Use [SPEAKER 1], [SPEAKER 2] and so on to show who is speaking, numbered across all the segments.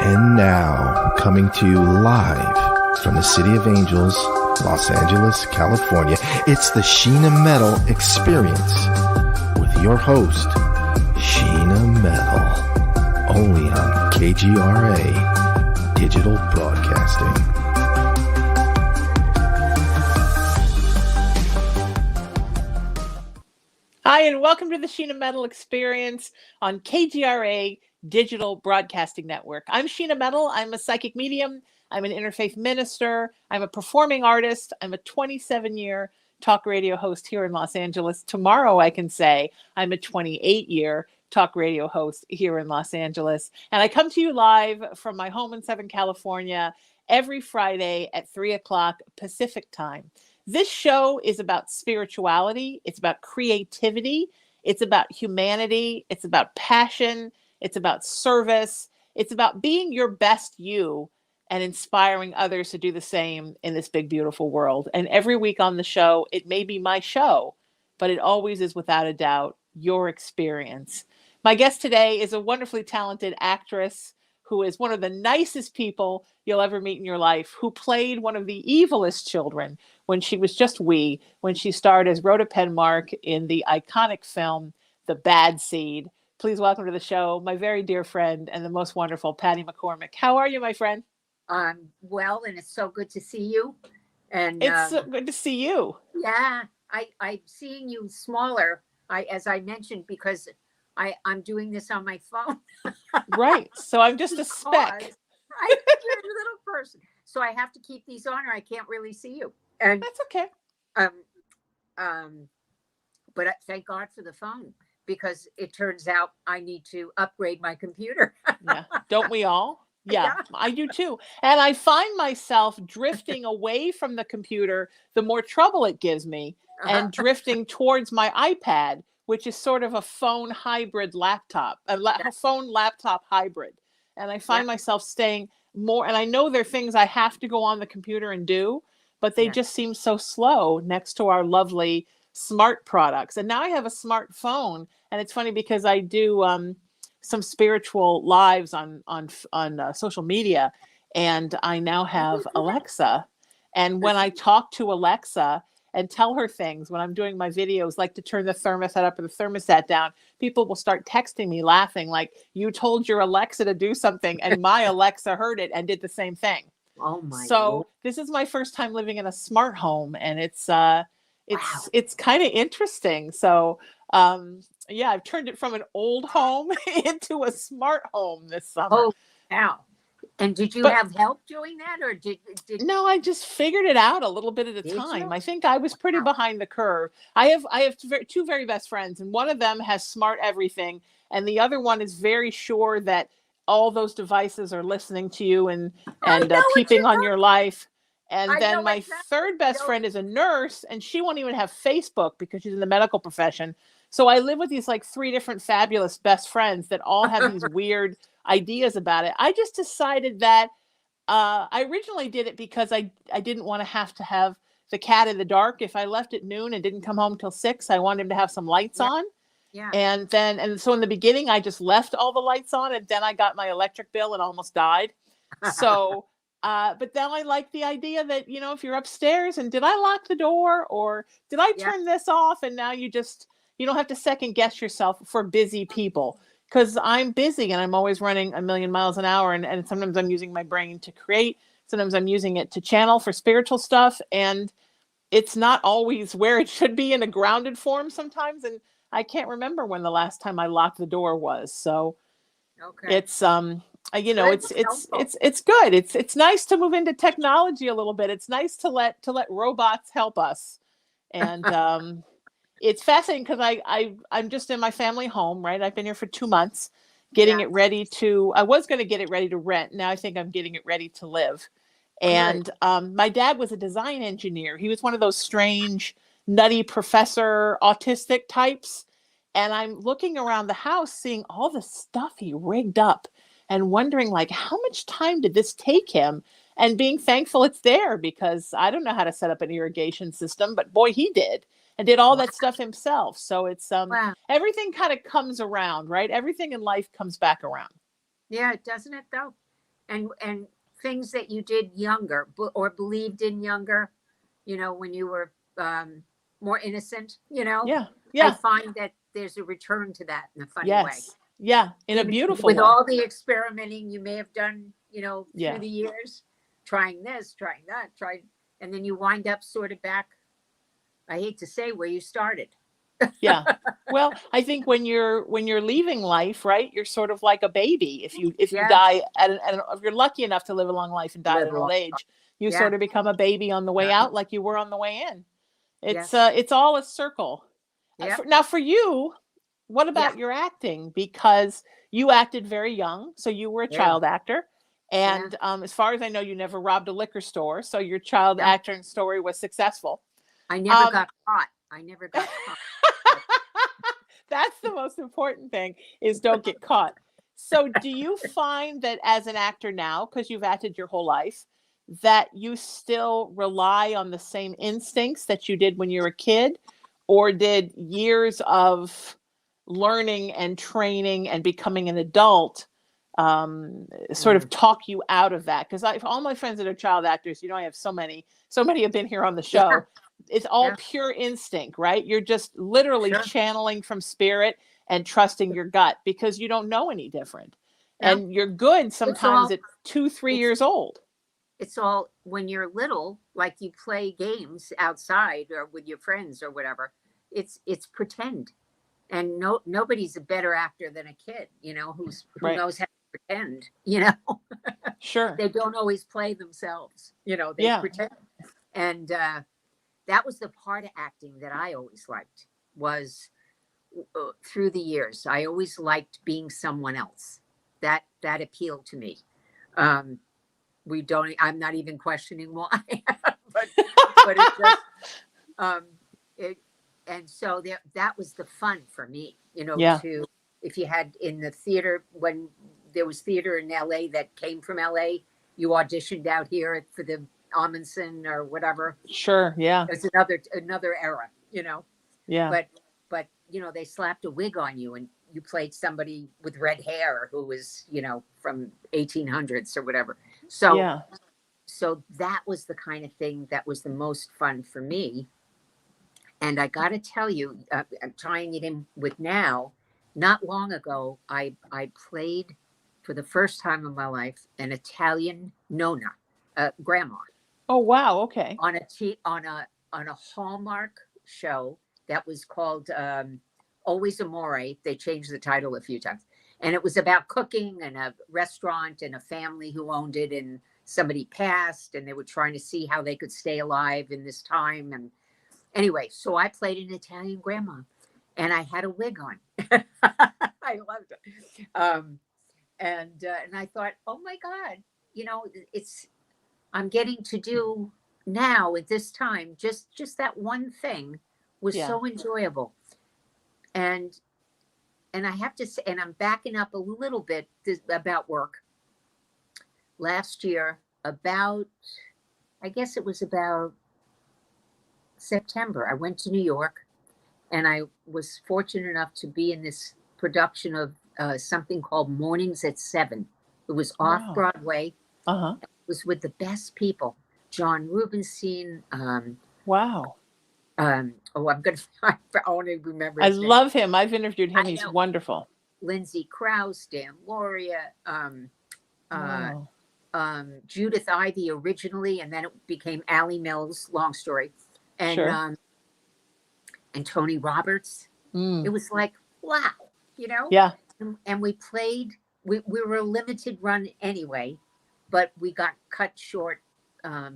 [SPEAKER 1] And now, coming to you live from the City of Angels, Los Angeles, California, it's the Sheena Metal Experience with your host, Sheena Metal, only on KGRA Digital Broadcasting.
[SPEAKER 2] Hi, and welcome to the Sheena Metal Experience on KGRA Digital Broadcasting Network. I'm Sheena Metal. I'm a psychic medium. I'm an interfaith minister. I'm a performing artist. I'm a 27-year talk radio host here in Los Angeles. Tomorrow, I can say I'm a 28-year talk radio host here in Los Angeles. And I come to you live from my home in Southern California every Friday at 3 o'clock Pacific time. This show is about spirituality. It's about creativity. It's about humanity. It's about passion. It's about service. It's about being your best you and inspiring others to do the same in this big, beautiful world. And every week on the show, it may be my show, but it always is, without a doubt, your experience. My guest today is a wonderfully talented actress who is one of the nicest people you'll ever meet in your life, who played one of the evilest children when she was just wee, when she starred as Rhoda Penmark in the iconic film, The Bad Seed. Please welcome to the show, my very dear friend and the most wonderful Patty McCormack. How are you, my friend?
[SPEAKER 3] I'm well, and it's so good to see you. And
[SPEAKER 2] it's so good to see you.
[SPEAKER 3] Yeah, I'm seeing you smaller, as I mentioned, because I'm doing this on my phone.
[SPEAKER 2] Right. So I'm just a speck.
[SPEAKER 3] Right. You're a little person. So I have to keep these on or I can't really see you. And
[SPEAKER 2] that's okay.
[SPEAKER 3] But thank God for the phone, because it turns out I need to upgrade my computer.
[SPEAKER 2] Yeah. Don't we all? Yeah, I do too. And I find myself drifting away from the computer the more trouble it gives me, and drifting towards my iPad, which is sort of a phone hybrid laptop, a phone laptop hybrid. And I find myself staying more, and I know there are things I have to go on the computer and do, but they just seem so slow next to our lovely smart products. And now I have a smartphone, and it's funny because I do some spiritual lives on social media, and I now have Alexa. And when I talk to Alexa and tell her things, when I'm doing my videos, like to turn the thermostat up or the thermostat down, people will start texting me laughing, like, you told your Alexa to do something and my Alexa heard it and did the same thing.
[SPEAKER 3] Oh my
[SPEAKER 2] Lord. This is my first time living in a smart home, and it's kind of interesting. So I've turned it from an old home into a smart home this summer.
[SPEAKER 3] Oh, wow. And did you have help doing that, or did
[SPEAKER 2] No, I just figured it out a little bit at a time. I think I was pretty behind the curve. I have two very best friends, and one of them has smart everything, and the other one is very sure that all those devices are listening to you and peeping on your life. And then my third best friend is a nurse, and she won't even have Facebook because she's in the medical profession. So I live with these like three different fabulous best friends that all have these weird ideas about it. I just decided that I originally did it because I didn't want to have the cat in the dark. If I left at noon and didn't come home till 6, I wanted him to have some lights on.
[SPEAKER 3] Yeah.
[SPEAKER 2] And so in the beginning, I just left all the lights on, and then I got my electric bill and almost died. So, but then I like the idea that, if you're upstairs and did I lock the door or did I turn this off? And now you don't have to second guess yourself for busy people. Because I'm busy and I'm always running a million miles an hour. And sometimes I'm using my brain to create. Sometimes I'm using it to channel for spiritual stuff. And it's not always where it should be in a grounded form sometimes. And I can't remember when the last time I locked the door was. So it's, it's good. It's nice to move into technology a little bit. It's nice to let robots help us. And, it's fascinating because I'm just in my family home, right? I've been here for 2 months, getting it ready to, I was going to get it ready to rent. Now I think I'm getting it ready to live. And my dad was a design engineer. He was one of those strange, nutty professor, autistic types. And I'm looking around the house, seeing all the stuff he rigged up and wondering, like, how much time did this take him? And being thankful it's there, because I don't know how to set up an irrigation system, but boy, he did. And did all that stuff himself. So it's everything kind of comes around, right? Everything in life comes back around.
[SPEAKER 3] Yeah, doesn't it though? and things that you did younger or believed in younger, when you were more innocent,
[SPEAKER 2] Yeah.
[SPEAKER 3] I
[SPEAKER 2] Yeah.
[SPEAKER 3] find that there's a return to that in a funny way.
[SPEAKER 2] Yes. Yeah. In a
[SPEAKER 3] Even
[SPEAKER 2] beautiful
[SPEAKER 3] with
[SPEAKER 2] way.
[SPEAKER 3] all the experimenting you may have done,
[SPEAKER 2] Yeah.
[SPEAKER 3] through the years, trying this, trying that, and then you wind up sort of back, I hate to say, where you started.
[SPEAKER 2] Yeah. Well, I think when you're leaving life, right, you're sort of like a baby. If you
[SPEAKER 3] Yeah.
[SPEAKER 2] die if you're lucky enough to live a long life and die at
[SPEAKER 3] Live
[SPEAKER 2] an
[SPEAKER 3] a
[SPEAKER 2] old
[SPEAKER 3] long
[SPEAKER 2] age, you
[SPEAKER 3] Yeah.
[SPEAKER 2] sort of become a baby on the way
[SPEAKER 3] Yeah.
[SPEAKER 2] out, like you were on the way in.
[SPEAKER 3] Yes.
[SPEAKER 2] It's all a circle.
[SPEAKER 3] Yep.
[SPEAKER 2] Now, for you, what about
[SPEAKER 3] Yeah.
[SPEAKER 2] your acting? Because you acted very young, so you were a
[SPEAKER 3] Yeah.
[SPEAKER 2] child actor. And as far as I know, you never robbed a liquor store, so your child
[SPEAKER 3] No.
[SPEAKER 2] acting story was successful.
[SPEAKER 3] I never got caught. I never got caught.
[SPEAKER 2] That's the most important thing, is don't get caught. So do you find that as an actor now, because you've acted your whole life, that you still rely on the same instincts that you did when you were a kid? Or did years of learning and training and becoming an adult sort of talk you out of that? Because all my friends that are child actors, I have so many have been here on the show.
[SPEAKER 3] Yeah.
[SPEAKER 2] It's all
[SPEAKER 3] Yeah.
[SPEAKER 2] pure instinct, right? You're just literally
[SPEAKER 3] Sure.
[SPEAKER 2] channeling from spirit and trusting your gut because you don't know any different.
[SPEAKER 3] No.
[SPEAKER 2] And you're good sometimes
[SPEAKER 3] all-
[SPEAKER 2] at 2-3
[SPEAKER 3] it's-
[SPEAKER 2] years old.
[SPEAKER 3] It's all when you're little, like you play games outside or with your friends or whatever. It's pretend, and nobody's a better actor than a kid, who
[SPEAKER 2] Right.
[SPEAKER 3] knows how to pretend.
[SPEAKER 2] Sure.
[SPEAKER 3] They don't always play themselves. They
[SPEAKER 2] Yeah.
[SPEAKER 3] pretend, and that was the part of acting that I always liked. Was through the years, I always liked being someone else. That appealed to me. I'm not even questioning why, but it just, and so that was the fun for me,
[SPEAKER 2] Yeah.
[SPEAKER 3] if you had in the theater, when there was theater in LA that came from LA, you auditioned out here for the Amundsen or whatever.
[SPEAKER 2] Sure. Yeah.
[SPEAKER 3] It's another era,
[SPEAKER 2] Yeah.
[SPEAKER 3] but they slapped a wig on you and you played somebody with red hair who was, from 1800s or whatever. So,
[SPEAKER 2] yeah.
[SPEAKER 3] so that was the kind of thing that was the most fun for me. And I got to tell you, I'm trying it in with now. Not long ago, I played for the first time in my life an Italian nonna, grandma,
[SPEAKER 2] Oh, wow. Okay.
[SPEAKER 3] on a Hallmark show that was called Always Amore. They changed the title a few times, and it was about cooking and a restaurant and a family who owned it, and somebody passed, and they were trying to see how they could stay alive in this time. And anyway, so I played an Italian grandma, and I had a wig on. I loved it, and I thought, oh my God, I'm getting to do now at this time, just that one thing was
[SPEAKER 2] Yeah.
[SPEAKER 3] so enjoyable. And I have to say, and I'm backing up a little bit about work. Last year, I guess it was about September, I went to New York, and I was fortunate enough to be in this production of something called Mornings at 7. It was off
[SPEAKER 2] Wow.
[SPEAKER 3] Broadway.
[SPEAKER 2] Uh-huh.
[SPEAKER 3] It was with the best people. John Rubinstein.
[SPEAKER 2] Wow.
[SPEAKER 3] I'm going to, I want to remember
[SPEAKER 2] I
[SPEAKER 3] his name.
[SPEAKER 2] love him. I've interviewed him.
[SPEAKER 3] I
[SPEAKER 2] He's
[SPEAKER 3] know.
[SPEAKER 2] wonderful.
[SPEAKER 3] Lindsay Krause, Dan Lauria,
[SPEAKER 2] Wow.
[SPEAKER 3] Judith Ivey originally, and then it became Allie Mills, long story. And,
[SPEAKER 2] Sure.
[SPEAKER 3] And Tony Roberts.
[SPEAKER 2] Mm.
[SPEAKER 3] It was like, wow,
[SPEAKER 2] Yeah.
[SPEAKER 3] And we played, we were a limited run anyway, but we got cut short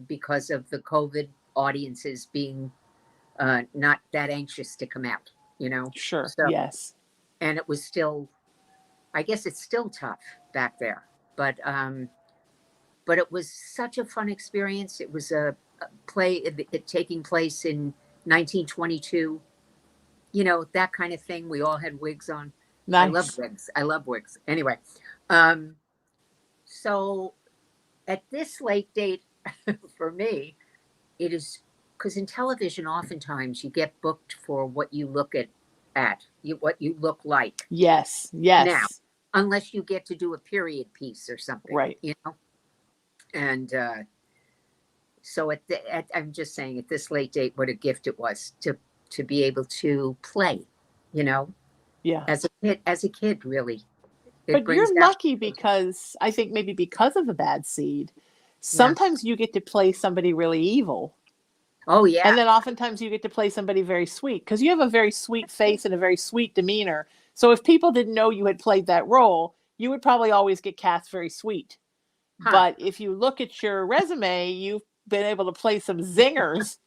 [SPEAKER 3] because of the COVID audiences being not that anxious to come out,
[SPEAKER 2] Sure.
[SPEAKER 3] So,
[SPEAKER 2] Yes.
[SPEAKER 3] and it was still, I guess it's still tough back there, but it was such a fun experience. It was a play it taking place in 1922, that kind of thing. We all had wigs on.
[SPEAKER 2] Nice.
[SPEAKER 3] I love wigs. Anyway, so at this late date for me, it is because in television, oftentimes you get booked for what you look what you look like.
[SPEAKER 2] Yes. Yes.
[SPEAKER 3] Now, unless you get to do a period piece or something,
[SPEAKER 2] Right.
[SPEAKER 3] And so I'm just saying, at this late date, what a gift it was to be able to play, you know,
[SPEAKER 2] Yeah.
[SPEAKER 3] as a kid, really. It
[SPEAKER 2] But
[SPEAKER 3] brings
[SPEAKER 2] you're
[SPEAKER 3] out.
[SPEAKER 2] lucky because I think maybe because of the bad seed,
[SPEAKER 3] Yeah.
[SPEAKER 2] sometimes you get to play somebody really evil.
[SPEAKER 3] Oh yeah.
[SPEAKER 2] And then oftentimes you get to play somebody very sweet because you have a very sweet face and a very sweet demeanor. So if people didn't know you had played that role, you would probably always get cast very sweet.
[SPEAKER 3] Huh.
[SPEAKER 2] But if you look at your resume, you've been able to play some zingers.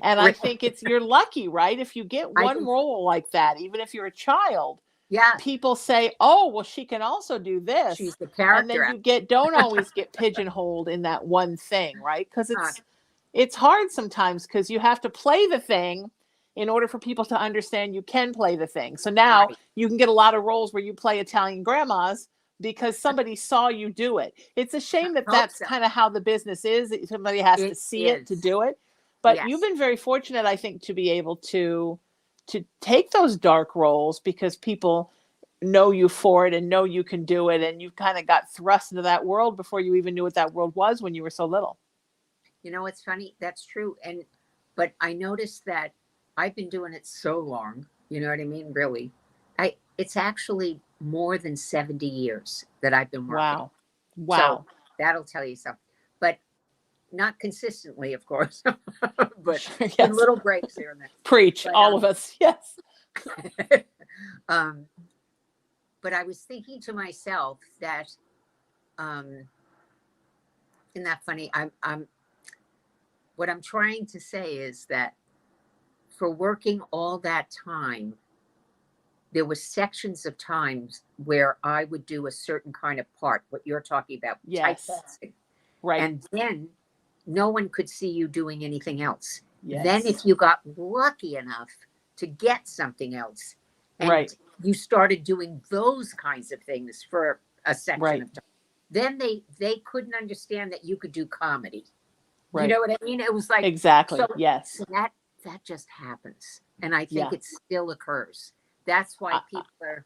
[SPEAKER 2] And I think you're lucky, right? If you get one role like that, even if you're a child,
[SPEAKER 3] yeah,
[SPEAKER 2] people say, oh, well, she can also do this.
[SPEAKER 3] she's the
[SPEAKER 2] And then
[SPEAKER 3] character.
[SPEAKER 2] you don't always get pigeonholed in that one thing, right? Because it's hard sometimes because you have to play the thing in order for people to understand you can play the thing. So now you can get a lot of roles where you play Italian grandmas because somebody saw you do it. It's a shame that that's kind of how the business is. Somebody has to see it to do it. But you've been very fortunate, I think, to be able to take those dark roles because people know you for it and know you can do it. And you kind of got thrust into that world before you even knew what that world was when you were so little.
[SPEAKER 3] You know, it's funny. That's true. But I noticed that I've been doing it so long, you know what I mean? Really. It's actually more than 70 years that I've been working.
[SPEAKER 2] Wow.
[SPEAKER 3] So that'll tell you something. But not consistently, of course, but
[SPEAKER 2] sure, yes.
[SPEAKER 3] little breaks here and there.
[SPEAKER 2] Preach, all of us, yes.
[SPEAKER 3] But I was thinking to myself that, isn't that funny? What I'm trying to say is that for working all that time, there were sections of times where I would do a certain kind of part, what you're talking about, typecasting.
[SPEAKER 2] Right.
[SPEAKER 3] And then no one could see you doing anything else.
[SPEAKER 2] Yes.
[SPEAKER 3] Then if you got lucky enough to get something else, and you started doing those kinds of things for a section of time, then they couldn't understand that you could do comedy. You know what I mean? It was like
[SPEAKER 2] exactly. Yes.
[SPEAKER 3] So that just happens, and I think it still occurs. That's why people are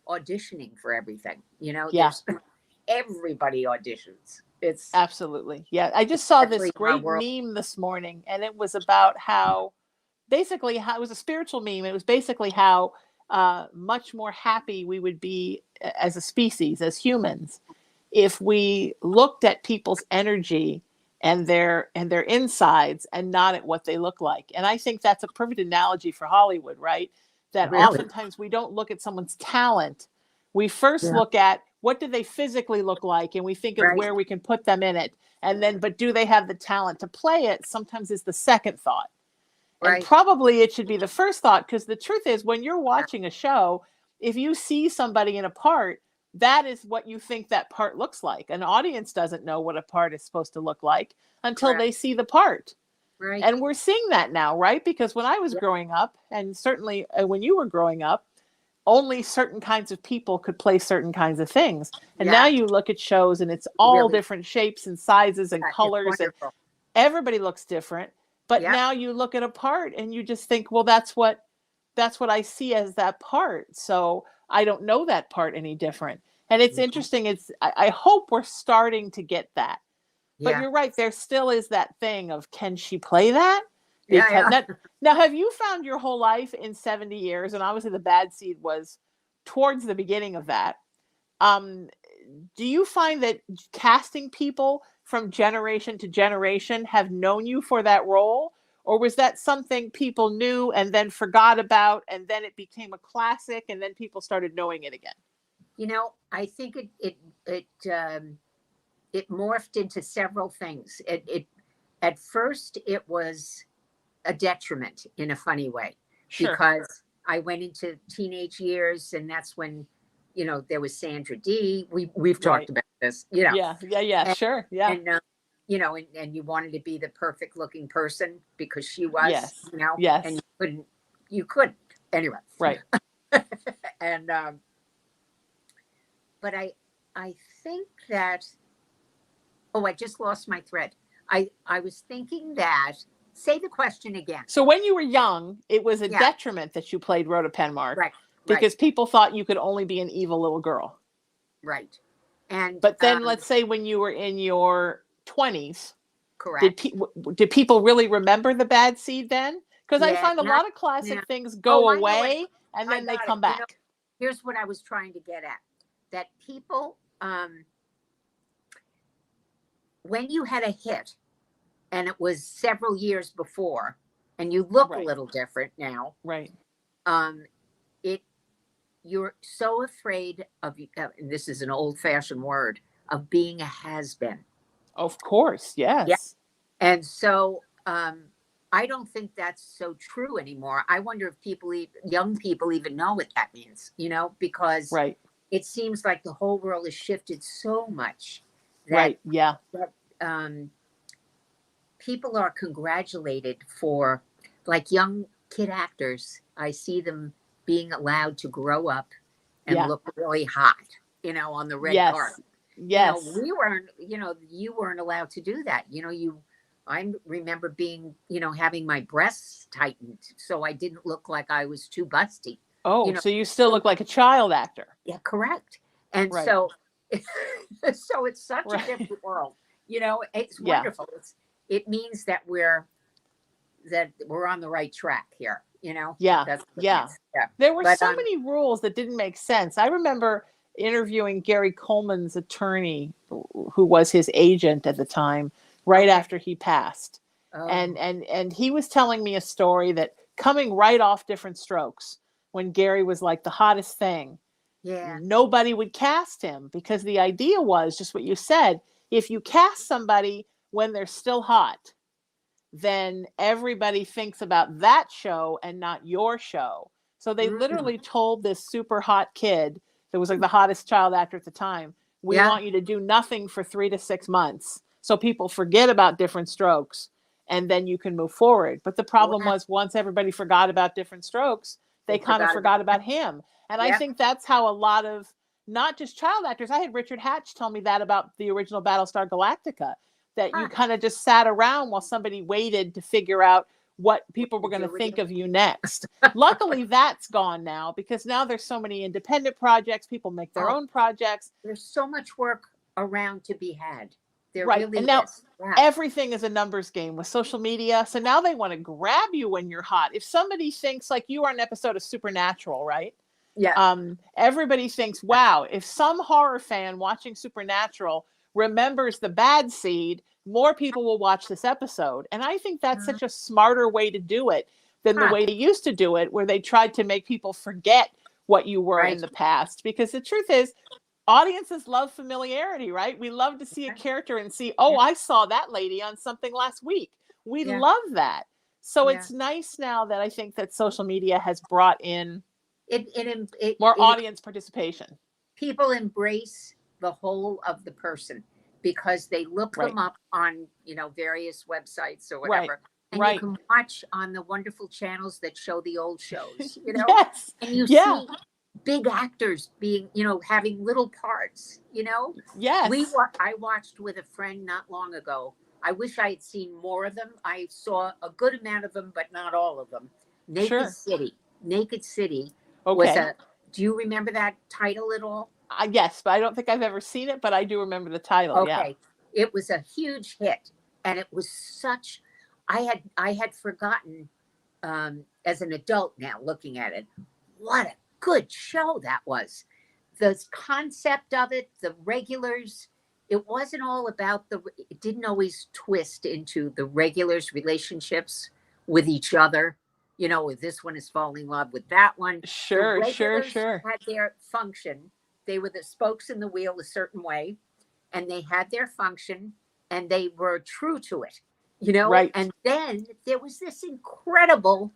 [SPEAKER 3] auditioning for everything. You know, everybody auditions. It's
[SPEAKER 2] absolutely I just saw this great meme this morning, and it was about how basically how it was a spiritual meme. It was basically how much more happy we would be as a species, as humans, if we looked at people's energy and their insides and not at what they look like. And I think that's a perfect analogy for Hollywood, right? That oftentimes we don't look at someone's talent. We first look at what do they physically look like, and we think of where we can put them in it. And then, but do they have the talent to play it? Sometimes is the second thought. And probably it should be the first thought, because the truth is, when you're watching a show, if you see somebody in a part, that is what you think that part looks like. An audience doesn't know what a part is supposed to look like until they see the part.
[SPEAKER 3] Right.
[SPEAKER 2] And we're seeing that now, right? Because when I was growing up, and certainly when you were growing up, only certain kinds of people could play certain kinds of things. And now you look at shows and it's all different shapes and sizes and colors, and everybody looks different. But now you look at a part and you just think, well, that's what I see as that part. So I don't know that part any different. And it's interesting. I hope we're starting to get that. But you're right. There still is that thing of, can she play that? Because now, have you found your whole life in 70 years, and obviously the bad seed was towards the beginning of that. Do you find that casting people from generation to generation have known you for that role? Or was that something people knew and then forgot about, and then it became a classic, and then people started knowing it again?
[SPEAKER 3] You know, I think it morphed into several things. At first it was a detriment in a funny way, because I went into teenage years, and that's when, you know, there was Sandra Dee. We've talked about this, you know.
[SPEAKER 2] And, sure. Yeah.
[SPEAKER 3] And, you know, and you wanted to be the perfect looking person because she was, you know, and you couldn't anyway.
[SPEAKER 2] Right.
[SPEAKER 3] And, but I think that, I just lost my thread. I was thinking that, say the question again.
[SPEAKER 2] So when you were young, it was a detriment that you played Rhoda Penmark, because people thought you could only be an evil little girl.
[SPEAKER 3] Right.
[SPEAKER 2] But then let's say when you were in your 20s,
[SPEAKER 3] Correct.
[SPEAKER 2] did people really remember the bad seed then? Because I
[SPEAKER 3] Yeah,
[SPEAKER 2] find a
[SPEAKER 3] not
[SPEAKER 2] lot of classic
[SPEAKER 3] now.
[SPEAKER 2] things
[SPEAKER 3] Oh,
[SPEAKER 2] go
[SPEAKER 3] I know it.
[SPEAKER 2] away and
[SPEAKER 3] I
[SPEAKER 2] then they
[SPEAKER 3] got it.
[SPEAKER 2] come back.
[SPEAKER 3] Here's what I was trying to get at. That people, when you had a hit and it was several years before and you look a
[SPEAKER 2] Right.
[SPEAKER 3] little different now,
[SPEAKER 2] Right.
[SPEAKER 3] it you're so afraid of, and this is an old-fashioned word, of being a has-been.
[SPEAKER 2] Of course.
[SPEAKER 3] Yeah.
[SPEAKER 2] Yes.
[SPEAKER 3] And so I don't think that's so true anymore. I wonder if young people even know what that means, because
[SPEAKER 2] Right.
[SPEAKER 3] it seems like the whole world has shifted so much that,
[SPEAKER 2] Right. Yeah.
[SPEAKER 3] that people are congratulated for, like, young kid actors. I see them being allowed to grow up and
[SPEAKER 2] Yeah.
[SPEAKER 3] look really hot, on the red
[SPEAKER 2] Yes.
[SPEAKER 3] carpet.
[SPEAKER 2] Yes.
[SPEAKER 3] We weren't, you weren't allowed to do that. I remember being, having my breasts tightened so I didn't look like I was too busty.
[SPEAKER 2] Oh, so you still look like a child actor.
[SPEAKER 3] Yeah, correct. And
[SPEAKER 2] Right.
[SPEAKER 3] so, so it's such a
[SPEAKER 2] Right.
[SPEAKER 3] different world. It's
[SPEAKER 2] Yeah.
[SPEAKER 3] wonderful. It means that we're on the right track here.
[SPEAKER 2] Yeah.
[SPEAKER 3] That's what it
[SPEAKER 2] Yeah.
[SPEAKER 3] means. Yeah.
[SPEAKER 2] There were
[SPEAKER 3] But
[SPEAKER 2] so many rules that didn't make sense. I remember interviewing Gary Coleman's attorney, who was his agent at the time, right
[SPEAKER 3] Okay.
[SPEAKER 2] after he passed.
[SPEAKER 3] Oh.
[SPEAKER 2] And he was telling me a story that coming right off Different Strokes, when Gary was like the hottest thing,
[SPEAKER 3] Yeah.
[SPEAKER 2] nobody would cast him because the idea was just what you said. If you cast somebody when they're still hot, then everybody thinks about that show and not your show. So they literally told this super hot kid that was like the hottest child actor at the time, we
[SPEAKER 3] Yeah.
[SPEAKER 2] want you to do nothing for 3 to 6 months so people forget about Different Strokes and then you can move forward. But the problem
[SPEAKER 3] Wow.
[SPEAKER 2] was once everybody forgot about Different Strokes, they kind of forgot about him. And I
[SPEAKER 3] Yep.
[SPEAKER 2] think that's how a lot of not just child actors, I had Richard Hatch tell me that about the original Battlestar Galactica, that you kind of just sat around while somebody waited to figure out what people were going to think of you next. Luckily, that's gone now because now there's so many independent projects. People make their own projects.
[SPEAKER 3] There's so much work around to be had. There
[SPEAKER 2] Right.
[SPEAKER 3] really
[SPEAKER 2] And now
[SPEAKER 3] is. Yeah.
[SPEAKER 2] everything is a numbers game with social media. So now they want to grab you when you're hot. If somebody thinks, like you are an episode of Supernatural, right?
[SPEAKER 3] Yeah.
[SPEAKER 2] Everybody thinks, wow, if some horror fan watching Supernatural remembers the bad seed, more people will watch this episode. And I think that's such a smarter way to do it than the way they used to do it, where they tried to make people forget what you were in the past. Because the truth is, audiences love familiarity, right? We love to see a character and see, oh, I saw that lady on something last week. We love that. So it's nice now that I think that social media has brought in more audience participation.
[SPEAKER 3] People embrace the whole of the person because they look them up on, various websites or whatever. And you can watch on the wonderful channels that show the old shows,
[SPEAKER 2] Yes.
[SPEAKER 3] And you see big actors being, having little parts,
[SPEAKER 2] Yes.
[SPEAKER 3] I watched with a friend not long ago. I wish I had seen more of them. I saw a good amount of them, but not all of them. Naked City.
[SPEAKER 2] Okay.
[SPEAKER 3] Do you remember that title at all?
[SPEAKER 2] Yes, but I don't think I've ever seen it, but I do remember the title.
[SPEAKER 3] Okay. Yeah. It was a huge hit. And it was I had forgotten, as an adult now looking at it, what a good show that was. The concept of it, the regulars, it wasn't all about it didn't always twist into the regulars' relationships with each other. If this one is falling in love with that one.
[SPEAKER 2] Sure.
[SPEAKER 3] Had their function. They were the spokes in the wheel a certain way, and they had their function, and they were true to it,
[SPEAKER 2] Right.
[SPEAKER 3] And then there was this incredible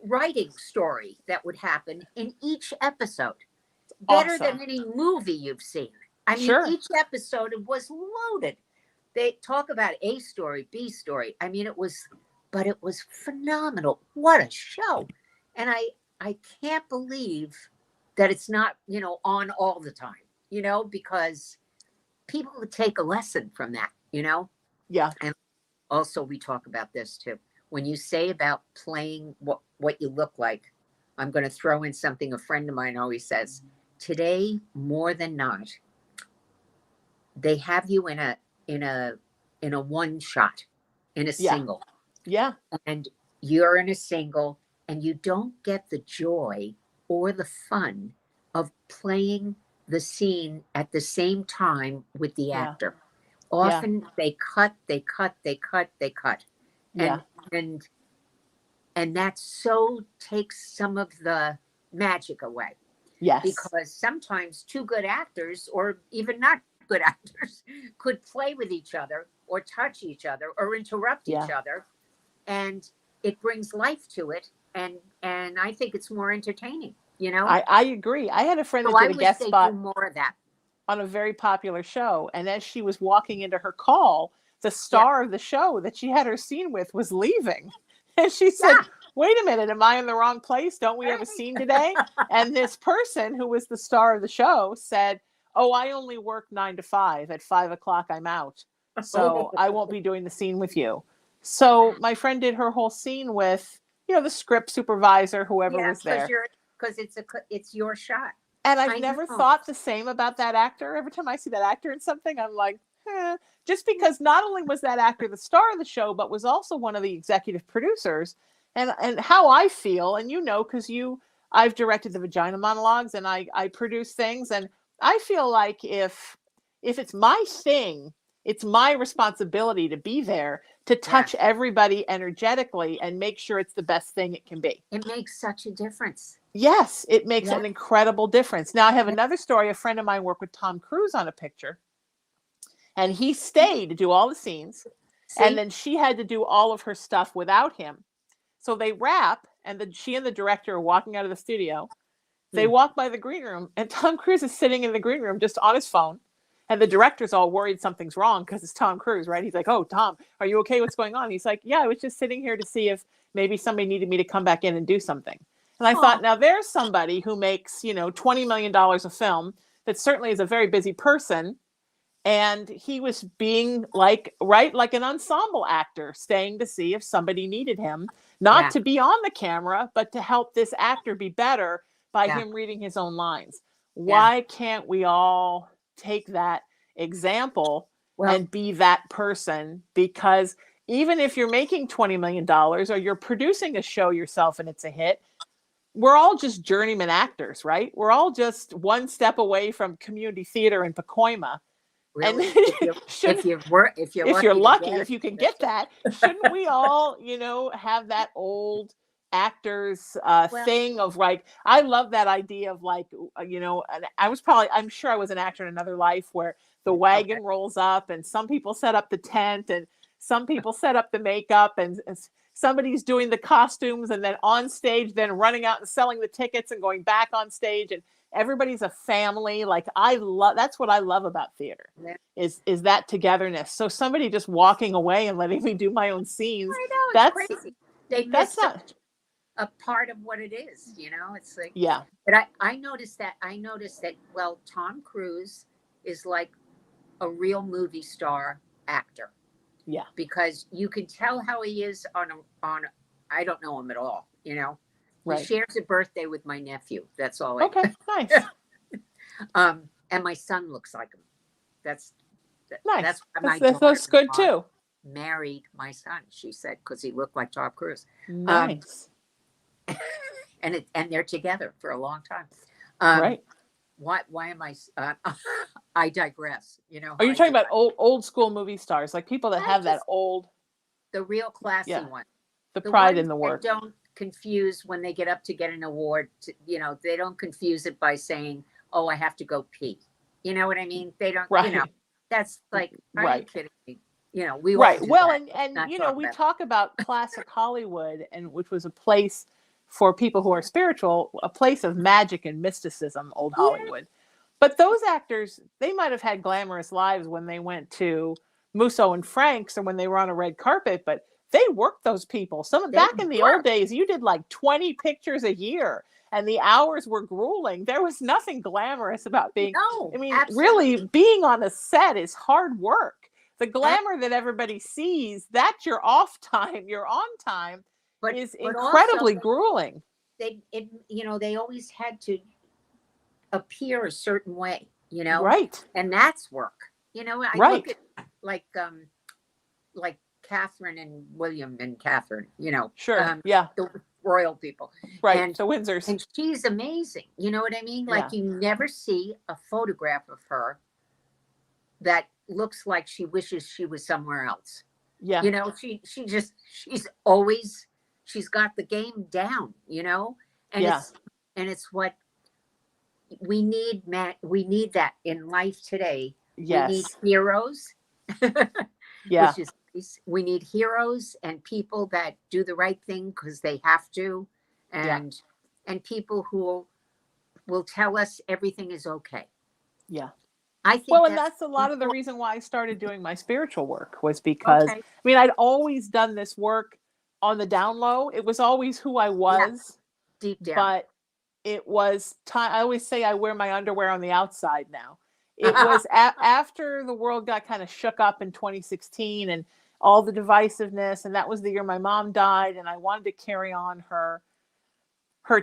[SPEAKER 3] writing story that would happen in each episode. Better than any movie you've seen. I mean, each episode was loaded. They talk about A story, B story. I mean, it was phenomenal. What a show. And I can't believe that it's not, on all the time, because people would take a lesson from that,
[SPEAKER 2] Yeah.
[SPEAKER 3] And also we talk about this too. When you say about playing what you look like, I'm going to throw in something a friend of mine always says, today, more than not, they have you in a one shot, in a
[SPEAKER 2] Yeah.
[SPEAKER 3] single,
[SPEAKER 2] Yeah.
[SPEAKER 3] and you're in a single, and you don't get the joy or the fun of playing the scene at the same time with the
[SPEAKER 2] Yeah.
[SPEAKER 3] actor.
[SPEAKER 2] Yeah.
[SPEAKER 3] Often they cut,
[SPEAKER 2] Yeah.
[SPEAKER 3] and and that so takes some of the magic away,
[SPEAKER 2] Yes.
[SPEAKER 3] because sometimes two good actors, or even not good actors, could play with each other or touch each other or interrupt
[SPEAKER 2] Yeah.
[SPEAKER 3] each other, and it brings life to it, and I think it's more entertaining, you know.
[SPEAKER 2] I agree. I had a friend
[SPEAKER 3] So
[SPEAKER 2] that
[SPEAKER 3] I
[SPEAKER 2] did a
[SPEAKER 3] wish
[SPEAKER 2] guest
[SPEAKER 3] they do
[SPEAKER 2] spot
[SPEAKER 3] more of that.
[SPEAKER 2] on a very popular show. And as she was walking into her call, the
[SPEAKER 3] Yeah,
[SPEAKER 2] star of the show that she had her scene with was leaving. And she said,
[SPEAKER 3] yeah.
[SPEAKER 2] wait a minute, am I in the wrong place? Don't we have a scene today? And this person who was the star of the show said, oh, I only work 9 to 5. At 5 o'clock, I'm out. So I won't be doing the scene with you. So my friend did her whole scene with, the script supervisor, whoever
[SPEAKER 3] Yeah,
[SPEAKER 2] was there.
[SPEAKER 3] because it's your shot.
[SPEAKER 2] And I've
[SPEAKER 3] I
[SPEAKER 2] never
[SPEAKER 3] know.
[SPEAKER 2] thought the same about that actor. Every time I see that actor in something, I'm like, just because not only was that actor the star of the show, but was also one of the executive producers. And how I feel, and because I've directed the Vagina Monologues and I produce things, and I feel like if it's my thing, it's my responsibility to be there to touch everybody energetically and make sure it's the best thing it can be.
[SPEAKER 3] It makes such a difference.
[SPEAKER 2] Yes, it makes an incredible difference. Now, I have another story. A friend of mine worked with Tom Cruise on a picture, and he stayed to do all the scenes, and then she had to do all of her stuff without him. So they wrap, and then she and the director are walking out of the studio. They walk by the green room, and Tom Cruise is sitting in the green room just on his phone, and the director's all worried something's wrong because it's Tom Cruise, right? He's like, oh, Tom, are you okay? What's going on? He's like, yeah, I was just sitting here to see if maybe somebody needed me to come back in and do something. And I thought, now there's somebody who makes, $20 million a film that certainly is a very busy person. And he was being like an ensemble actor, staying to see if somebody needed him, not to be on the camera, but to help this actor be better by him reading his own lines. Why can't we all take that example and be that person? Because even if you're making $20 million or you're producing a show yourself and it's a hit, we're all just journeyman actors, right? We're all just one step away from community theater in Pacoima.
[SPEAKER 3] Really?
[SPEAKER 2] And
[SPEAKER 3] if you're
[SPEAKER 2] lucky, if you can get that, shouldn't we all, have that old actors thing of like, I love that idea of like, and I'm sure I was an actor in another life where the wagon rolls up and some people set up the tent and some people set up the makeup and somebody's doing the costumes and then on stage, then running out and selling the tickets and going back on stage, and everybody's a family. Like that's what I love about theater is that togetherness. So somebody just walking away and letting me do my own scenes.
[SPEAKER 3] I know, it's crazy. They miss a part of what it is, it's like, but I noticed that, well, Tom Cruise is like a real movie star actor. Yeah. Because you can tell how he is on I don't know him at all, He shares a birthday with my nephew. That's all.
[SPEAKER 2] Nice.
[SPEAKER 3] And my son looks like him. That's
[SPEAKER 2] nice.
[SPEAKER 3] That's
[SPEAKER 2] good too.
[SPEAKER 3] Married my son, she said, because he looked like Tom Cruise.
[SPEAKER 2] Nice.
[SPEAKER 3] And they're together for a long time.
[SPEAKER 2] Right.
[SPEAKER 3] Why am I? I digress.
[SPEAKER 2] Are you talking about old school movie stars, like people that have that old,
[SPEAKER 3] the real classy one,
[SPEAKER 2] the pride in the work?
[SPEAKER 3] Don't confuse when they get up to get an award. They don't confuse it by saying, "Oh, I have to go pee." You know what I mean? They don't. That's like, are you kidding me? We
[SPEAKER 2] well, and we talk about classic Hollywood, and which was a place for people who are spiritual, a place of magic and mysticism, old Hollywood. But those actors, they might have had glamorous lives when they went to Musso and Frank's or when they were on a red carpet, but they worked those people. Back in the old days, you did like 20 pictures a year and the hours were grueling. There was nothing glamorous about being, really being on a set is hard work. The glamour that everybody sees, that's your off time, your on time, but is incredibly grueling.
[SPEAKER 3] They always had to appear a certain way,
[SPEAKER 2] right?
[SPEAKER 3] And that's work. You know, I
[SPEAKER 2] Right.
[SPEAKER 3] look at like Catherine and William and Catherine,
[SPEAKER 2] Sure. Yeah.
[SPEAKER 3] the royal people.
[SPEAKER 2] Right.
[SPEAKER 3] And
[SPEAKER 2] The Windsors.
[SPEAKER 3] and she's amazing. You know what I mean?
[SPEAKER 2] Yeah.
[SPEAKER 3] Like you never see a photograph of her that looks like she wishes she was somewhere else.
[SPEAKER 2] Yeah.
[SPEAKER 3] You know, she's always she's got the game down, and
[SPEAKER 2] Yeah.
[SPEAKER 3] it's what we need, Matt. We need that in life today. We need
[SPEAKER 2] Yes.
[SPEAKER 3] heroes,
[SPEAKER 2] Yeah.
[SPEAKER 3] which is we need heroes and people that do the right thing because they have to,
[SPEAKER 2] Yeah.
[SPEAKER 3] and people who will tell us everything is okay.
[SPEAKER 2] Yeah.
[SPEAKER 3] I think
[SPEAKER 2] Well, and that's a lot of the reason why I started doing my spiritual work was because,
[SPEAKER 3] okay.
[SPEAKER 2] I mean, I'd always done this work on the down low. It was always who I was,
[SPEAKER 3] Deep down.
[SPEAKER 2] but it was time. I always say I wear my underwear on the outside now. It was after the world got kind of shook up in 2016 and all the divisiveness. And that was the year my mom died. And I wanted to carry on her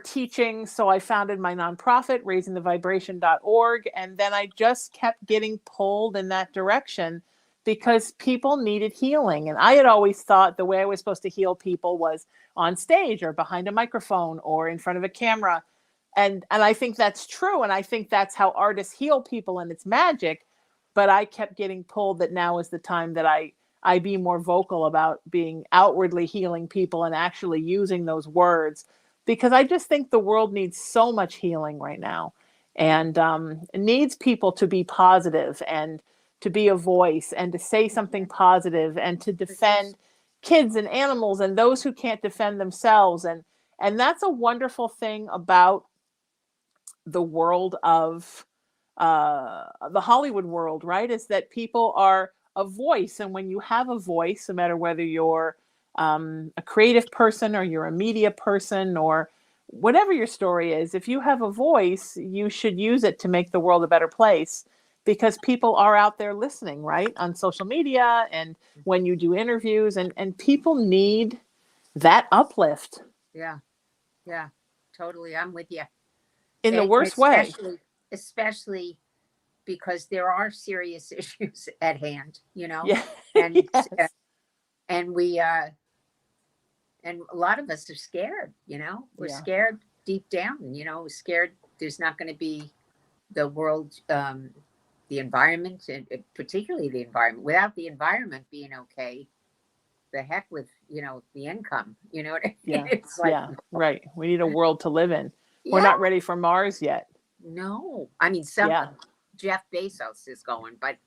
[SPEAKER 2] teaching. So I founded my nonprofit, raisingthevibration.org. And then I just kept getting pulled in that direction because people needed healing. And I had always thought the way I was supposed to heal people was on stage or behind a microphone or in front of a camera. And I think that's true. And I think that's how artists heal people and it's magic. But I kept getting pulled that now is the time that I be more vocal about being outwardly healing people and actually using those words, because I just think the world needs so much healing right now, and it needs people to be positive and to be a voice and to say something positive and to defend kids and animals and those who can't defend themselves. And that's a wonderful thing about the world of the Hollywood world, right? Is that people are a voice. And when you have a voice, no matter whether you're a creative person or you're a media person or whatever your story is, if you have a voice, you should use it to make the world a better place because people are out there listening, right? On social media and when you do interviews and people need that uplift.
[SPEAKER 3] Yeah. Yeah. Totally. I'm with you.
[SPEAKER 2] In the worst way.
[SPEAKER 3] Especially because there are serious issues at hand,
[SPEAKER 2] Yeah.
[SPEAKER 3] and
[SPEAKER 2] Yes.
[SPEAKER 3] and we and a lot of us are scared, we're scared deep down, scared there's not going to be the world, the environment, and particularly the environment. Without the environment being okay, the heck with the income, what I mean? It's like,
[SPEAKER 2] yeah, right. We need a world to live in. We're
[SPEAKER 3] yeah.
[SPEAKER 2] not ready for Mars yet.
[SPEAKER 3] No, I mean, Jeff Bezos is going, but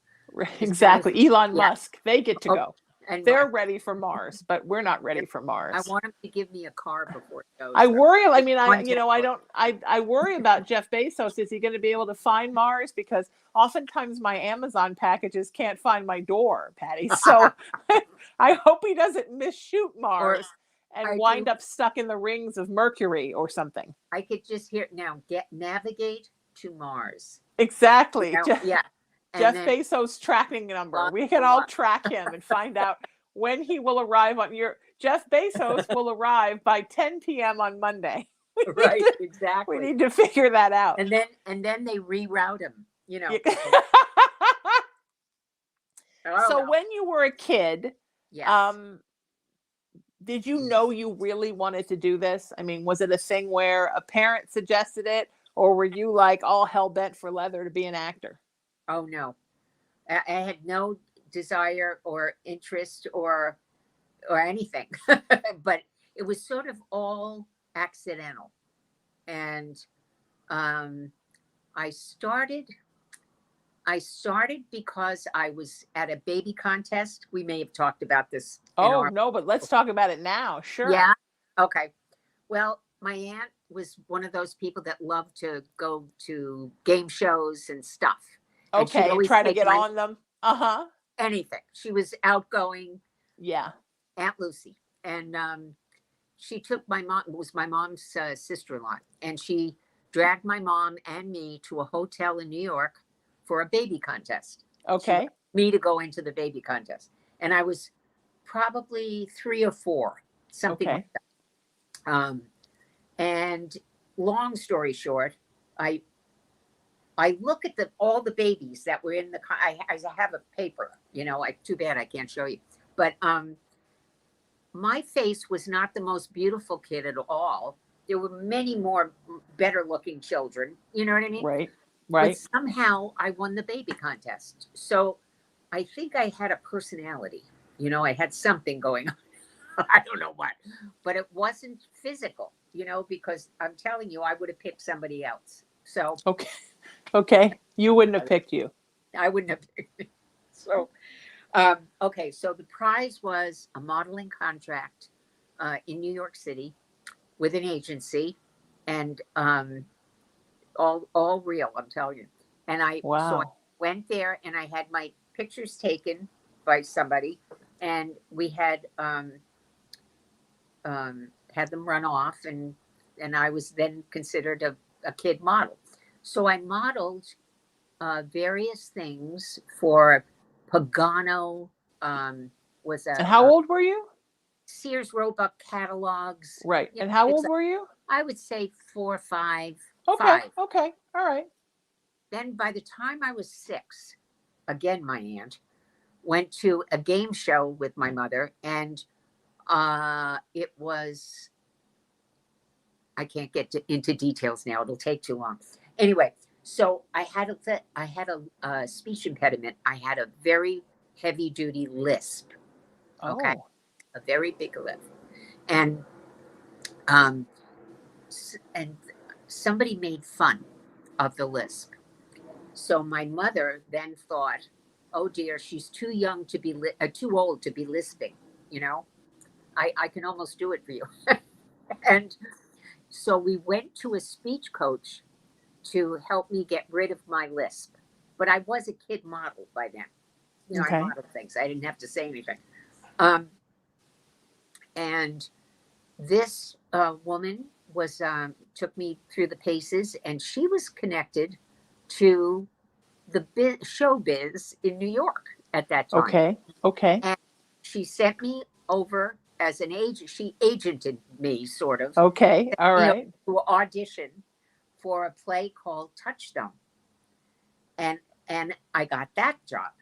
[SPEAKER 2] exactly. Elon Musk, they get to go.
[SPEAKER 3] And
[SPEAKER 2] they're ready for Mars, but we're not ready for Mars.
[SPEAKER 3] I want him to give me a car before it goes.
[SPEAKER 2] I worry. I mean, I worry about Jeff Bezos. Is he going to be able to find Mars? Because oftentimes my Amazon packages can't find my door, Patty. So I hope he doesn't misshoot Mars and wind up stuck in the rings of Mercury or something.
[SPEAKER 3] I could just hear now. Navigate to Mars.
[SPEAKER 2] Exactly.
[SPEAKER 3] Yeah.
[SPEAKER 2] Jeff Bezos' tracking number. We can all track him and find out when he will arrive on Jeff Bezos will arrive by 10 p.m. on Monday.
[SPEAKER 3] Right, exactly.
[SPEAKER 2] We need to figure that out.
[SPEAKER 3] And then they reroute him,
[SPEAKER 2] So when you were a kid,
[SPEAKER 3] yes.
[SPEAKER 2] Did you know you really wanted to do this? I mean, was it a thing where a parent suggested it, or were you like all hell bent for leather to be an actor?
[SPEAKER 3] Oh, no. I had no desire or interest or anything, but it was sort of all accidental. And I started because I was at a baby contest. We may have talked about this.
[SPEAKER 2] No, but let's talk about it now. Sure.
[SPEAKER 3] Yeah. Okay. Well, my aunt was one of those people that loved to go to game shows and stuff.
[SPEAKER 2] Okay, and try to get on them.
[SPEAKER 3] Anything. She was outgoing.
[SPEAKER 2] Yeah.
[SPEAKER 3] Aunt Lucy. And she took my mom, was my mom's sister-in-law, and she dragged my mom and me to a hotel in New York for a baby contest.
[SPEAKER 2] Okay.
[SPEAKER 3] Me to go into the baby contest. And I was probably 3 or 4, something like that. And long story short, I look at all the babies that were in the, I have a paper, too bad I can't show you, but, my face was not the most beautiful kid at all. There were many more better looking children. You know what I mean?
[SPEAKER 2] Right.
[SPEAKER 3] But
[SPEAKER 2] Right.
[SPEAKER 3] somehow I won the baby contest. So I think I had a personality. I had something going on. I don't know what, but it wasn't physical, because I'm telling you, I would have picked somebody else. So
[SPEAKER 2] Okay. Okay. You wouldn't have picked you.
[SPEAKER 3] I wouldn't have picked it. So, okay. So the prize was a modeling contract in New York City with an agency, and all real, I'm telling you. And so I
[SPEAKER 2] Wow.
[SPEAKER 3] went there and I had my pictures taken by somebody, and we had them run off, and I was then considered a kid model. So I modeled various things for Pagano, was
[SPEAKER 2] And how
[SPEAKER 3] a
[SPEAKER 2] old were you?
[SPEAKER 3] Sears Roebuck catalogs.
[SPEAKER 2] Right. And how
[SPEAKER 3] It's,
[SPEAKER 2] old were you?
[SPEAKER 3] I would say 4, 5,
[SPEAKER 2] Okay.
[SPEAKER 3] 5.
[SPEAKER 2] Okay. All right.
[SPEAKER 3] Then by the time I was 6, again, my aunt went to a game show with my mother, and it was, I can't get into details now. It'll take too long. Anyway, so I had a speech impediment. I had a very heavy duty lisp. Okay,
[SPEAKER 2] Oh.
[SPEAKER 3] a very big lisp, and um, and somebody made fun of the lisp. So my mother then thought, "Oh dear, she's too young to be too old to be lisping." I can almost do it for you. And so we went to a speech coach to help me get rid of my lisp. But I was a kid model by then. I
[SPEAKER 2] Okay.
[SPEAKER 3] modeled things. I didn't have to say anything. Um, and this woman took me through the paces, and she was connected to the showbiz in New York at that time.
[SPEAKER 2] Okay. Okay.
[SPEAKER 3] And she sent me over as an agent. She agented me, sort of,
[SPEAKER 2] Okay. All right.
[SPEAKER 3] to audition for a play called Touchstone, and I got that job,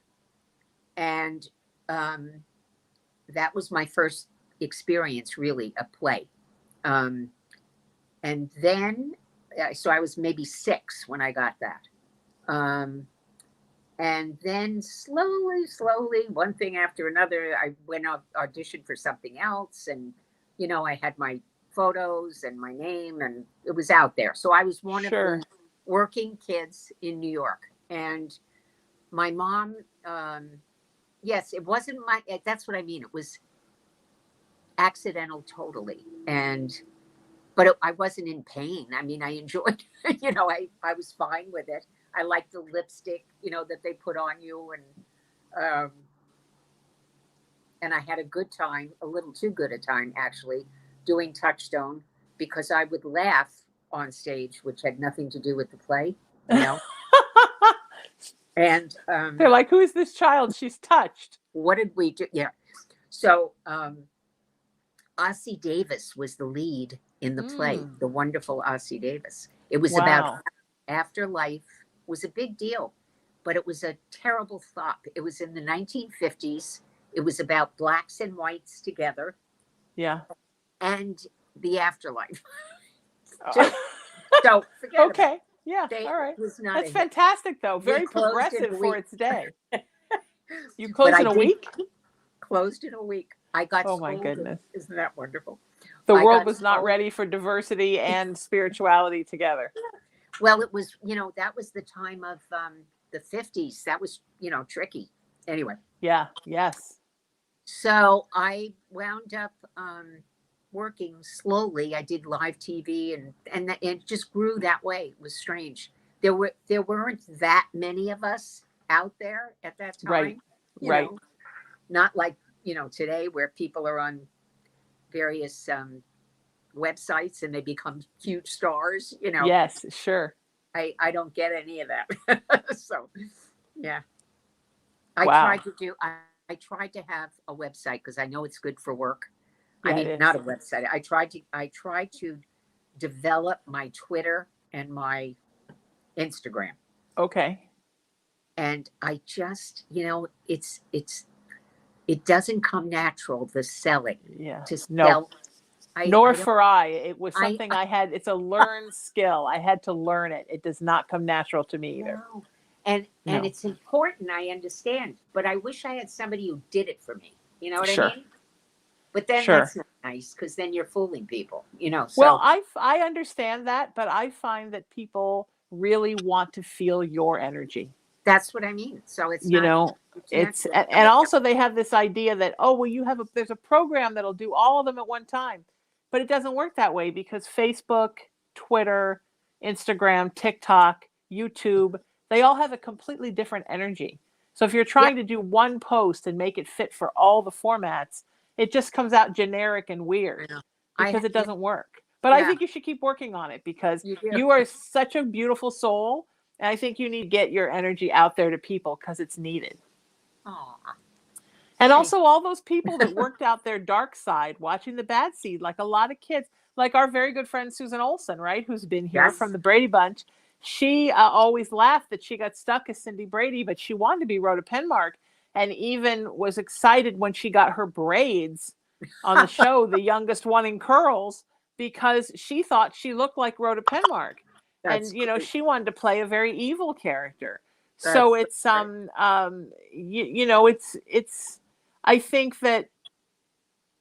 [SPEAKER 3] and that was my first experience, really, a play. And then, so I was maybe 6 when I got that. And then slowly, one thing after another, I went auditioned for something else. And, I had my photos and my name, and it was out there. So I was one of the working kids in New York. And my mom, yes, it wasn't that's what I mean. It was accidental totally. But I wasn't in pain. I mean, I enjoyed, I was fine with it. I liked the lipstick, that they put on you, and I had a good time, a little too good a time actually, doing Touchstone, because I would laugh on stage, which had nothing to do with the play, And
[SPEAKER 2] they're like, "Who is this child? She's touched."
[SPEAKER 3] What did we do? Yeah. So Ossie Davis was the lead in the play, the wonderful Ossie Davis. It was about afterlife. Was a big deal, but it was a terrible flop. It was in the 1950s. It was about blacks and whites together.
[SPEAKER 2] Yeah.
[SPEAKER 3] And the afterlife. So forget
[SPEAKER 2] okay.
[SPEAKER 3] it.
[SPEAKER 2] Yeah. All right. That's
[SPEAKER 3] a
[SPEAKER 2] fantastic, though. Very progressive for its day. You
[SPEAKER 3] But
[SPEAKER 2] closed in a week?
[SPEAKER 3] Closed in a week. I got
[SPEAKER 2] Oh my
[SPEAKER 3] scolded.
[SPEAKER 2] goodness.
[SPEAKER 3] Isn't that wonderful?
[SPEAKER 2] The world was not ready for diversity and spirituality together.
[SPEAKER 3] Well, it was, that was the time of the 50s. That was, tricky. Anyway.
[SPEAKER 2] Yeah. Yes.
[SPEAKER 3] So I wound up working slowly. I did live TV, and it just grew that way. It was strange. There weren't that many of us out there at that time.
[SPEAKER 2] Right.
[SPEAKER 3] You know, not like, today, where people are on various websites and they become huge stars,
[SPEAKER 2] Yes, sure.
[SPEAKER 3] I don't get any of that. So, yeah. I tried to have a website because I know it's good for work.
[SPEAKER 2] Yeah,
[SPEAKER 3] I mean, not a website. I tried to develop my Twitter and my Instagram.
[SPEAKER 2] Okay.
[SPEAKER 3] And I just, it doesn't come natural, the selling,
[SPEAKER 2] Yeah.
[SPEAKER 3] to
[SPEAKER 2] No.
[SPEAKER 3] sell.
[SPEAKER 2] Nor
[SPEAKER 3] I don't,
[SPEAKER 2] for I. It was
[SPEAKER 3] I,
[SPEAKER 2] something I had. It's a learned skill. I had to learn it. It does not come natural to me either.
[SPEAKER 3] no. And
[SPEAKER 2] No.
[SPEAKER 3] it's important, I understand, but I wish I had somebody who did it for me. You know what I
[SPEAKER 2] Sure.
[SPEAKER 3] mean? But then
[SPEAKER 2] Sure.
[SPEAKER 3] that's not nice, because then you're fooling people,
[SPEAKER 2] Well,
[SPEAKER 3] so
[SPEAKER 2] I understand that, but I find that people really want to feel your energy.
[SPEAKER 3] that's what I mean. So it's
[SPEAKER 2] You
[SPEAKER 3] not,
[SPEAKER 2] know,
[SPEAKER 3] you can't
[SPEAKER 2] it's
[SPEAKER 3] feel
[SPEAKER 2] and
[SPEAKER 3] somebody else.
[SPEAKER 2] also they have this idea that, oh, well, there's a program that'll do all of them at one time. But it doesn't work that way because Facebook, Twitter, Instagram, TikTok, YouTube, they all have a completely different energy. So if you're
[SPEAKER 3] Yeah,
[SPEAKER 2] trying to do one post and make it fit for all the formats, it just comes out generic and
[SPEAKER 3] I
[SPEAKER 2] weird
[SPEAKER 3] know.
[SPEAKER 2] because it
[SPEAKER 3] Yeah,
[SPEAKER 2] doesn't work. But I
[SPEAKER 3] yeah,
[SPEAKER 2] think you should keep working on it because
[SPEAKER 3] you do.
[SPEAKER 2] you are such a beautiful soul. And I think you need to get your energy out there to people because it's needed.
[SPEAKER 3] Aw,
[SPEAKER 2] And
[SPEAKER 3] thank
[SPEAKER 2] also all those people that worked out their dark side, watching the bad seed, like a lot of kids, like our very good friend Susan Olson, right, who's been here from
[SPEAKER 3] yes.
[SPEAKER 2] the Brady Bunch. She always laughed that she got stuck as Cindy Brady, but she wanted to be Rhoda Penmark, and even was excited when she got her braids on the show, the youngest one in curls, because she thought she looked like Rhoda Penmark,
[SPEAKER 3] That's
[SPEAKER 2] and
[SPEAKER 3] great.
[SPEAKER 2] she wanted to play a very evil character. So
[SPEAKER 3] That's so
[SPEAKER 2] it's
[SPEAKER 3] great.
[SPEAKER 2] it's I think that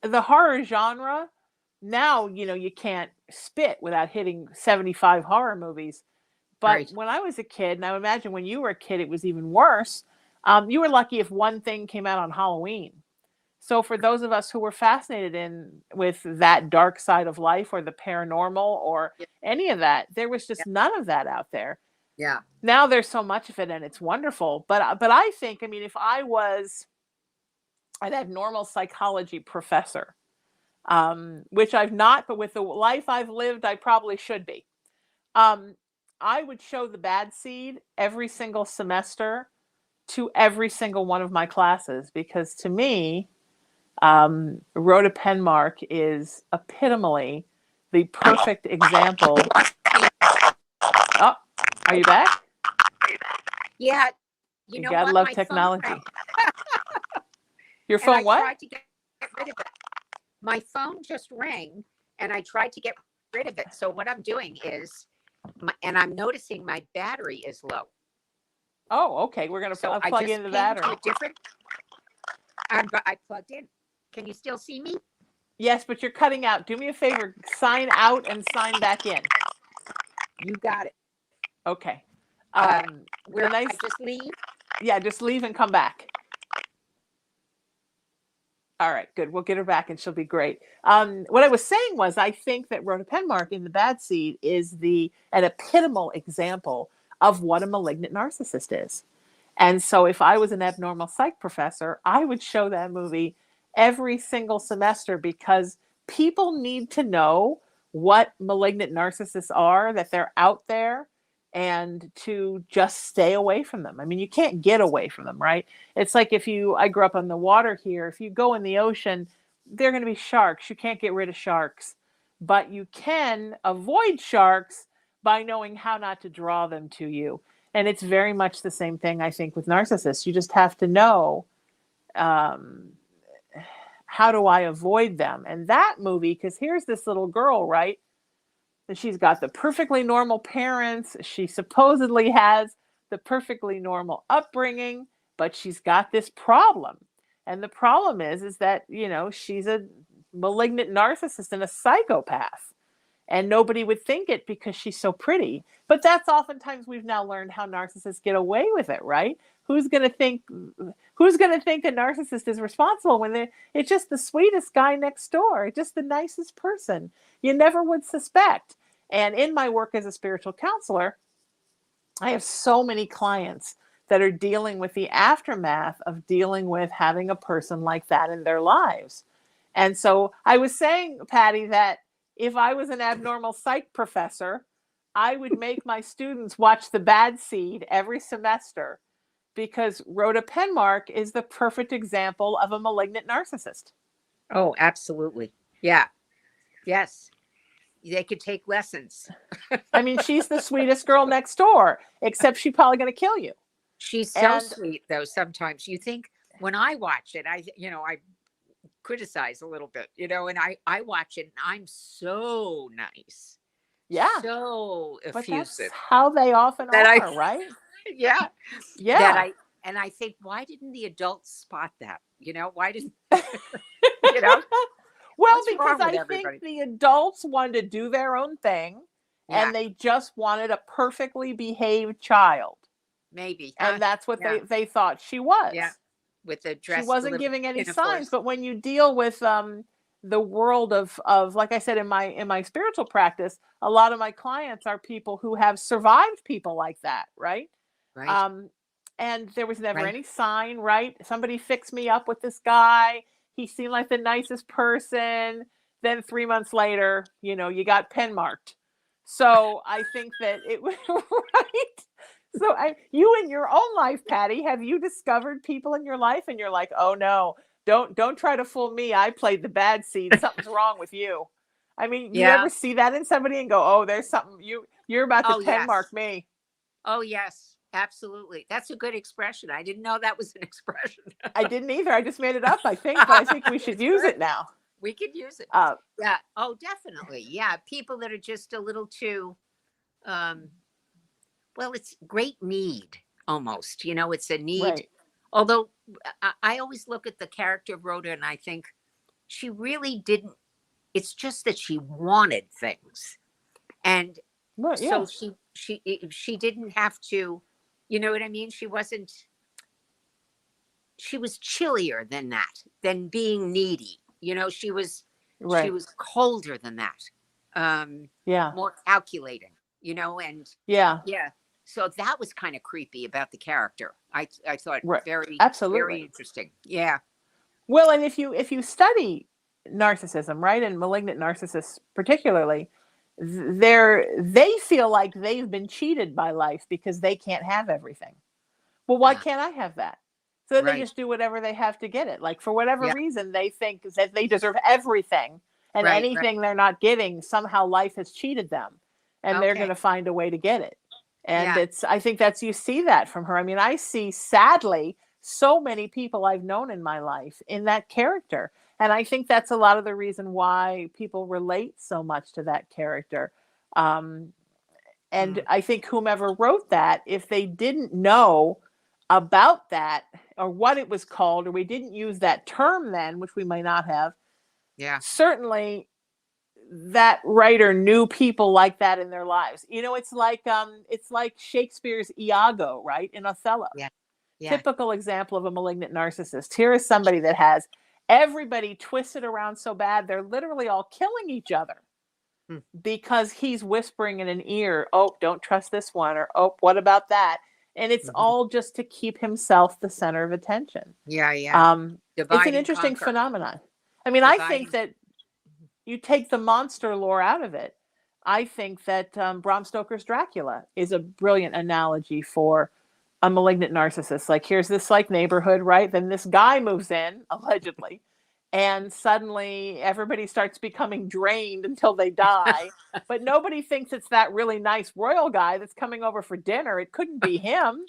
[SPEAKER 2] the horror genre now, you can't spit without hitting 75 horror movies. But
[SPEAKER 3] Right.
[SPEAKER 2] when I was a kid, and I would imagine when you were a kid, it was even worse. You were lucky if one thing came out on Halloween. So for those of us who were fascinated with that dark side of life or the paranormal or
[SPEAKER 3] Yeah.
[SPEAKER 2] any of that, there was
[SPEAKER 3] Yeah.
[SPEAKER 2] just none of that out there.
[SPEAKER 3] Yeah.
[SPEAKER 2] Now there's so much of it and it's wonderful. But I think, I mean, if I was an abnormal psychology professor, which I've not, but with the life I've lived, I probably should be. Um, I would show the bad seed every single semester to every single one of my classes because to me, Rhoda Penmark is epitomally the perfect example. Oh, are you back?
[SPEAKER 3] Yeah. You
[SPEAKER 2] You
[SPEAKER 3] know
[SPEAKER 2] gotta
[SPEAKER 3] what?
[SPEAKER 2] love
[SPEAKER 3] My phone
[SPEAKER 2] technology.
[SPEAKER 3] rang,
[SPEAKER 2] Your
[SPEAKER 3] and I
[SPEAKER 2] phone what?
[SPEAKER 3] tried to get rid of it. My phone just rang, and I tried to get rid of it. So what I'm doing is, and I'm noticing my battery is low.
[SPEAKER 2] Oh, okay. We're gonna
[SPEAKER 3] So I
[SPEAKER 2] plug
[SPEAKER 3] just
[SPEAKER 2] in the
[SPEAKER 3] came to
[SPEAKER 2] battery.
[SPEAKER 3] a different. I plugged in. Can you still see me?
[SPEAKER 2] Yes, but you're cutting out. Do me a favor, sign out and sign back in.
[SPEAKER 3] You got it.
[SPEAKER 2] Okay.
[SPEAKER 3] Where
[SPEAKER 2] The nice,
[SPEAKER 3] I just leave?
[SPEAKER 2] yeah, just leave and come back. All right, good. We'll get her back and she'll be great. What I was saying was, I think that Rhoda Penmark in The Bad Seed is an epitomal example of what a malignant narcissist is. And so if I was an abnormal psych professor, I would show that movie every single semester because people need to know what malignant narcissists are, that they're out there, and to just stay away from them. I mean, you can't get away from them, right? It's like I grew up on the water here. If you go in the ocean, there are going to be sharks. You can't get rid of sharks, but you can avoid sharks by knowing how not to draw them to you. And it's very much the same thing, I think, with narcissists. You just have to know, um, how do I avoid them? And that movie, because here's this little girl, right? And she's got the perfectly normal parents. She supposedly has the perfectly normal upbringing, but she's got this problem. And the problem is that, she's a malignant narcissist and a psychopath. And nobody would think it because she's so pretty. But that's oftentimes we've now learned how narcissists get away with it, right? Who's going to think a narcissist is responsible when it's just the sweetest guy next door, just the nicest person. You never would suspect. And in my work as a spiritual counselor, I have so many clients that are dealing with the aftermath of dealing with having a person like that in their lives. And so I was saying, Patty, that if I was an abnormal psych professor, I would make my students watch The Bad Seed every semester because Rhoda Penmark is the perfect example of a malignant narcissist.
[SPEAKER 3] Oh, absolutely. Yeah. Yes. they could take lessons.
[SPEAKER 2] I mean, she's the sweetest girl next door, except she's probably going to kill you.
[SPEAKER 3] She's so
[SPEAKER 2] And
[SPEAKER 3] sweet, though. Sometimes you think when I watch it, I criticize a little bit, and I watch it and I'm so nice,
[SPEAKER 2] yeah,
[SPEAKER 3] so
[SPEAKER 2] but that's
[SPEAKER 3] effusive
[SPEAKER 2] how they often
[SPEAKER 3] that
[SPEAKER 2] are, right?
[SPEAKER 3] yeah, that
[SPEAKER 2] Yeah.
[SPEAKER 3] I think, why didn't the adults spot that? Why didn't, you know,
[SPEAKER 2] Well,
[SPEAKER 3] what's
[SPEAKER 2] because
[SPEAKER 3] wrong with
[SPEAKER 2] I think
[SPEAKER 3] everybody?
[SPEAKER 2] the adults wanted to do their own thing
[SPEAKER 3] Yeah,
[SPEAKER 2] and they just wanted a perfectly behaved child.
[SPEAKER 3] maybe, huh?
[SPEAKER 2] And that's what
[SPEAKER 3] Yeah,
[SPEAKER 2] they thought she
[SPEAKER 3] yeah,
[SPEAKER 2] was.
[SPEAKER 3] with the
[SPEAKER 2] She
[SPEAKER 3] dress, the
[SPEAKER 2] wasn't
[SPEAKER 3] little
[SPEAKER 2] giving any signs,
[SPEAKER 3] pinafores.
[SPEAKER 2] but when you deal with the world of like I said in my spiritual practice, a lot of my clients are people who have survived people like that, right?
[SPEAKER 3] Right,
[SPEAKER 2] Um, and there was never
[SPEAKER 3] right.
[SPEAKER 2] any sign, right? Somebody fixed me up with this guy. He seemed like the nicest person. Then 3 months later, you got pen marked. So I think that it was right. So you in your own life, Patty, have you discovered people in your life and you're like, oh no, don't try to fool me. I played the bad seed. Something's wrong with you. I mean, you
[SPEAKER 3] Yeah.
[SPEAKER 2] ever see that in somebody and go, oh, there's something you're about to
[SPEAKER 3] Oh,
[SPEAKER 2] pen
[SPEAKER 3] yes.
[SPEAKER 2] mark me.
[SPEAKER 3] Oh, yes. Absolutely. That's a good expression. I didn't know that was an expression.
[SPEAKER 2] I didn't either. I just made it up, I think, but I think we should
[SPEAKER 3] It's
[SPEAKER 2] use
[SPEAKER 3] good.
[SPEAKER 2] it now.
[SPEAKER 3] We could use it.
[SPEAKER 2] Uh,
[SPEAKER 3] Yeah. Oh, definitely. Yeah. People that are just a little too, um, well, it's great need almost. It's a need.
[SPEAKER 2] right.
[SPEAKER 3] Although I always look at the character of Rhoda and I think she really didn't. It's just that she wanted things. And
[SPEAKER 2] Well,
[SPEAKER 3] so
[SPEAKER 2] yeah.
[SPEAKER 3] she didn't have to, you know what I mean? She was chillier than that, than being needy. She
[SPEAKER 2] Right.
[SPEAKER 3] was colder than that.
[SPEAKER 2] Yeah.
[SPEAKER 3] More calculating, and
[SPEAKER 2] Yeah.
[SPEAKER 3] yeah. So that was kind of creepy about the character. I thought
[SPEAKER 2] Right.
[SPEAKER 3] very, very
[SPEAKER 2] Absolutely.
[SPEAKER 3] interesting. Yeah.
[SPEAKER 2] Well, and if you study narcissism, right, and malignant narcissists particularly, they feel like they've been cheated by life because they can't have everything. Well, why
[SPEAKER 3] Ah,
[SPEAKER 2] can't I have that? So then they
[SPEAKER 3] right.
[SPEAKER 2] just do whatever they have to get it. Like for whatever
[SPEAKER 3] Yeah.
[SPEAKER 2] reason, they think that they deserve everything, and
[SPEAKER 3] Right. Right.
[SPEAKER 2] anything they're not getting, somehow life has cheated them, and they're going
[SPEAKER 3] Okay.
[SPEAKER 2] to find a way to get it. And
[SPEAKER 3] Yeah.
[SPEAKER 2] I think you see that from her. I mean, I see sadly so many people I've known in my life in that character. And I think that's a lot of the reason why people relate so much to that character. Um, and
[SPEAKER 3] Mm,
[SPEAKER 2] I think whomever wrote that, if they didn't know about that or what it was called, or we didn't use that term then, which we might not have,
[SPEAKER 3] yeah.
[SPEAKER 2] certainly that writer knew people like that in their lives. It's like Shakespeare's Iago, right? In Othello.
[SPEAKER 3] Yeah. Yeah.
[SPEAKER 2] Typical example of a malignant narcissist. Here is somebody that has everybody twisted around so bad they're literally all killing each other
[SPEAKER 3] Mm,
[SPEAKER 2] because he's whispering in an ear, oh, don't trust this one, or oh, what about that? And it's
[SPEAKER 3] mhm.
[SPEAKER 2] all just to keep himself the center of attention.
[SPEAKER 3] Yeah. Yeah.
[SPEAKER 2] Um, it's
[SPEAKER 3] Divide
[SPEAKER 2] an
[SPEAKER 3] and
[SPEAKER 2] interesting
[SPEAKER 3] conquer.
[SPEAKER 2] phenomenon. I mean, I
[SPEAKER 3] Divide
[SPEAKER 2] think
[SPEAKER 3] and
[SPEAKER 2] that you take the monster lore out of it. I think that Bram Stoker's Dracula is a brilliant analogy for a malignant narcissist. Like, here's this like neighborhood, right? Then this guy moves in, allegedly, and suddenly everybody starts becoming drained until they die. But nobody thinks it's that really nice royal guy that's coming over for dinner. It couldn't be him.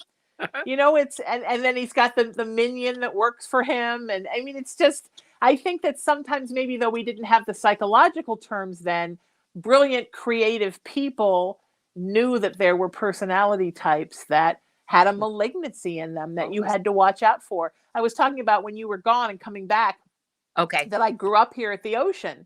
[SPEAKER 2] It's and then he's got the minion that works for him. And I mean, it's just, I think that sometimes maybe though we didn't have the psychological terms then, brilliant creative people knew that there were personality types that had a malignancy in them that you
[SPEAKER 3] always.
[SPEAKER 2] had to watch out for. I was talking about when you were gone and coming back
[SPEAKER 3] Okay.
[SPEAKER 2] that I grew up here at the ocean.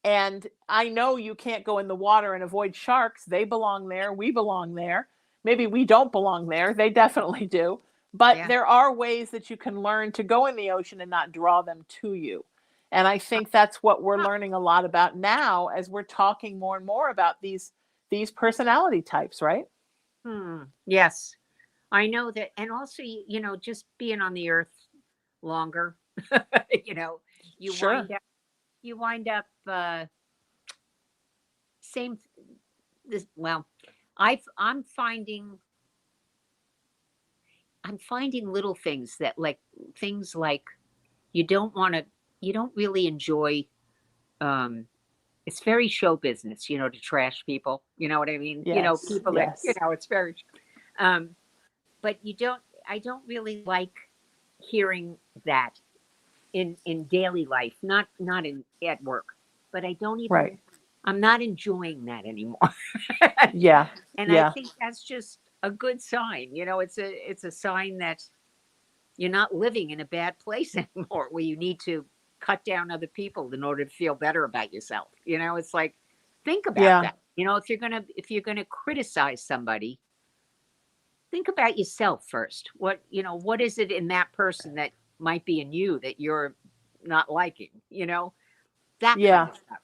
[SPEAKER 2] And I know you can't go in the water and avoid sharks. They belong there. We belong there. Maybe we don't belong there. They definitely do. But
[SPEAKER 3] Yeah.
[SPEAKER 2] there are ways that you can learn to go in the ocean and not draw them to you. And I think that's what we're
[SPEAKER 3] Huh.
[SPEAKER 2] learning a lot about now as we're talking more and more about these personality types, right?
[SPEAKER 3] Yes. I know that. And also, just being on the earth longer, you know, you
[SPEAKER 2] Sure.
[SPEAKER 3] wind up, you wind up, same, this, well, I'm finding, little things that things like you don't want to, you don't really enjoy, um, it's very show business, to trash people. You know what I mean?
[SPEAKER 2] Yes.
[SPEAKER 3] People that,
[SPEAKER 2] Yes.
[SPEAKER 3] it's very, um, but I don't really like hearing that in daily life, not in at work, but
[SPEAKER 2] Right.
[SPEAKER 3] I'm not enjoying that anymore.
[SPEAKER 2] Yeah.
[SPEAKER 3] And I
[SPEAKER 2] Yeah.
[SPEAKER 3] think that's just a good sign. It's a sign that you're not living in a bad place anymore where you need to cut down other people in order to feel better about yourself. It's like, think about
[SPEAKER 2] Yeah.
[SPEAKER 3] that. If you're gonna criticize somebody, think about yourself first. What is it in that person that might be in you that you're not liking? That kind
[SPEAKER 2] Yeah.
[SPEAKER 3] of stuff.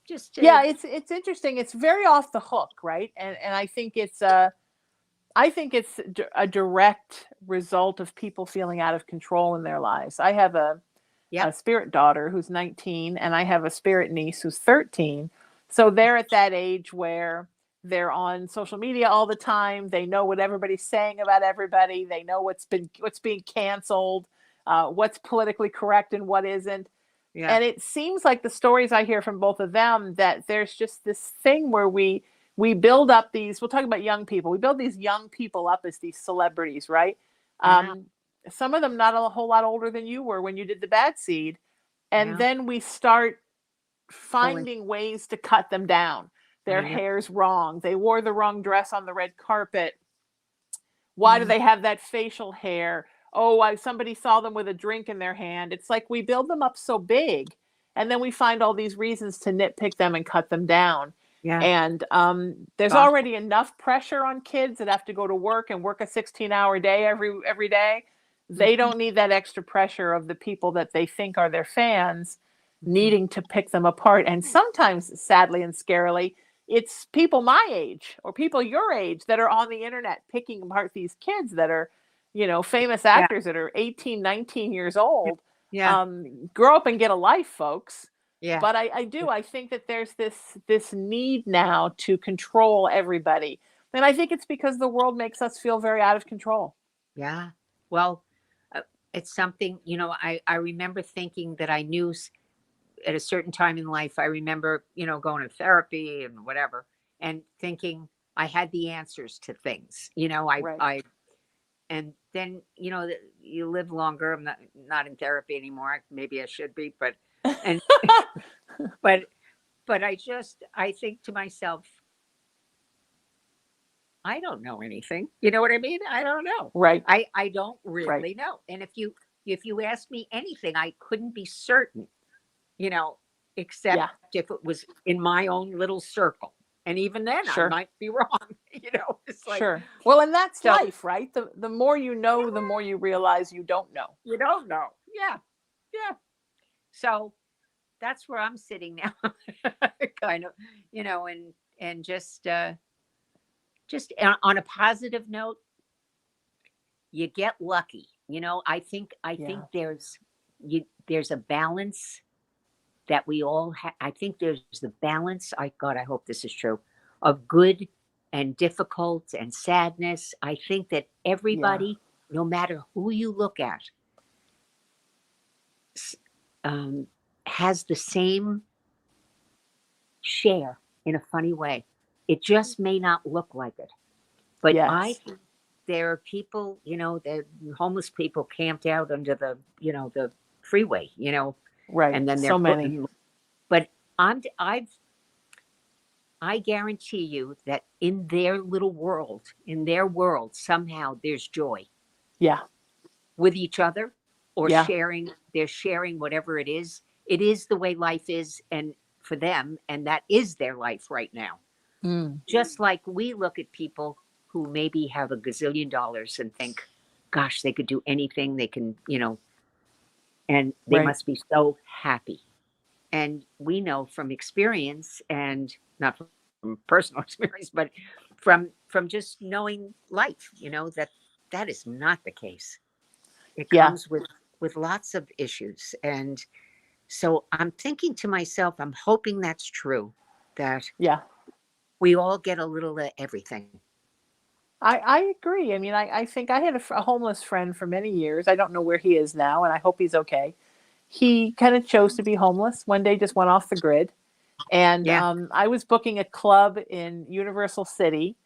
[SPEAKER 3] Just to,
[SPEAKER 2] Yeah. It's interesting. It's very off the hook, right? And I think it's a direct result of people feeling out of control in their lives. I have
[SPEAKER 3] yep,
[SPEAKER 2] a spirit daughter who's 19, and I have a spirit niece who's 13. So they're at that age where they're on social media all the time. They know what everybody's saying about everybody. They know what's being canceled, what's politically correct and what isn't.
[SPEAKER 3] yeah,
[SPEAKER 2] And it seems like the stories I hear from both of them that there's just this thing where we build up these, we'll talk about young people, we build these young people up as these celebrities, right?
[SPEAKER 3] yeah,
[SPEAKER 2] um, some of them not a whole lot older than you were when you did the bad seed, and
[SPEAKER 3] yeah.
[SPEAKER 2] then we start
[SPEAKER 3] Pulling.
[SPEAKER 2] finding ways to cut them down. Their
[SPEAKER 3] I know.
[SPEAKER 2] hair's wrong, they wore the wrong dress on the red carpet, why do
[SPEAKER 3] Mm,
[SPEAKER 2] they have that facial hair? Oh, somebody saw them with a drink in their hand. It's like we build them up so big, and then we find all these reasons to nitpick them and cut them down.
[SPEAKER 3] yeah.
[SPEAKER 2] And there's
[SPEAKER 3] Awful.
[SPEAKER 2] already enough pressure on kids that have to go to work and work a 16-hour day every day. They
[SPEAKER 3] Mhm,
[SPEAKER 2] don't need that extra pressure of the people that they think are their fans
[SPEAKER 3] mhm.
[SPEAKER 2] needing to pick them apart. And sometimes, sadly and scarily, it's people my age or people your age that are on the internet picking apart these kids that are, famous
[SPEAKER 3] Yeah,
[SPEAKER 2] actors that are 18, 19 years old.
[SPEAKER 3] yeah,
[SPEAKER 2] Grow up and get a life, folks.
[SPEAKER 3] yeah,
[SPEAKER 2] But I think that there's this need now to control everybody. And I think it's because the world makes us feel very out of control.
[SPEAKER 3] yeah. Well, uh, it's something, I remember thinking that I knew at a certain time in life. I remember, going to therapy and whatever, and thinking I had the answers to things.
[SPEAKER 2] Right.
[SPEAKER 3] And then, you live longer. I'm not in therapy anymore. Maybe I should be, and, but, I think to myself, I don't know anything. You know what I mean? I don't know.
[SPEAKER 2] Right.
[SPEAKER 3] I don't
[SPEAKER 2] Right.
[SPEAKER 3] really know. And if you asked me anything, I couldn't be certain, you know, except
[SPEAKER 2] Yeah.
[SPEAKER 3] if it was in my own little circle. And even then I
[SPEAKER 2] Sure.
[SPEAKER 3] might be wrong. It's like,
[SPEAKER 2] Sure. Well, and that's
[SPEAKER 3] so
[SPEAKER 2] life, right? The more you know, the more you realize you don't know.
[SPEAKER 3] you don't know. Yeah. Yeah. So that's where I'm sitting now. Kind of, and just on a positive note, you get lucky. I think
[SPEAKER 2] Yeah.
[SPEAKER 3] there's a balance that we all have. I think there's the balance. I hope this is true, of good and difficult and sadness. I think that
[SPEAKER 2] Yeah.
[SPEAKER 3] everybody, no matter who you look at, s- um, has the same share in a funny way. It just may not look like it. But I
[SPEAKER 2] Yes.
[SPEAKER 3] think there are people, the homeless people camped out under the freeway,
[SPEAKER 2] Right.
[SPEAKER 3] and then they're
[SPEAKER 2] So many.
[SPEAKER 3] putting. But I guarantee you that in their little world, somehow there's joy
[SPEAKER 2] Yeah.
[SPEAKER 3] with each other, or
[SPEAKER 2] Yeah.
[SPEAKER 3] they're sharing whatever it is. It is the way life is, and for them, and that is their life right now.
[SPEAKER 2] Mm.
[SPEAKER 3] Just like we look at people who maybe have a gazillion dollars and think, gosh, they could do anything. They can, and they
[SPEAKER 2] Right.
[SPEAKER 3] must be so happy. And we know from experience, and not from personal experience, but from just knowing life, that is not the case. It
[SPEAKER 2] Yeah.
[SPEAKER 3] comes with lots of issues. And so I'm thinking to myself, I'm hoping that's true, that
[SPEAKER 2] Yeah.
[SPEAKER 3] we all get a little of everything.
[SPEAKER 2] I agree. I mean, I think I had a homeless friend for many years. I don't know where he is now, and I hope he's okay. He kind of chose to be homeless. One day just went off the grid. And
[SPEAKER 3] Yeah.
[SPEAKER 2] I was booking a club in Universal City,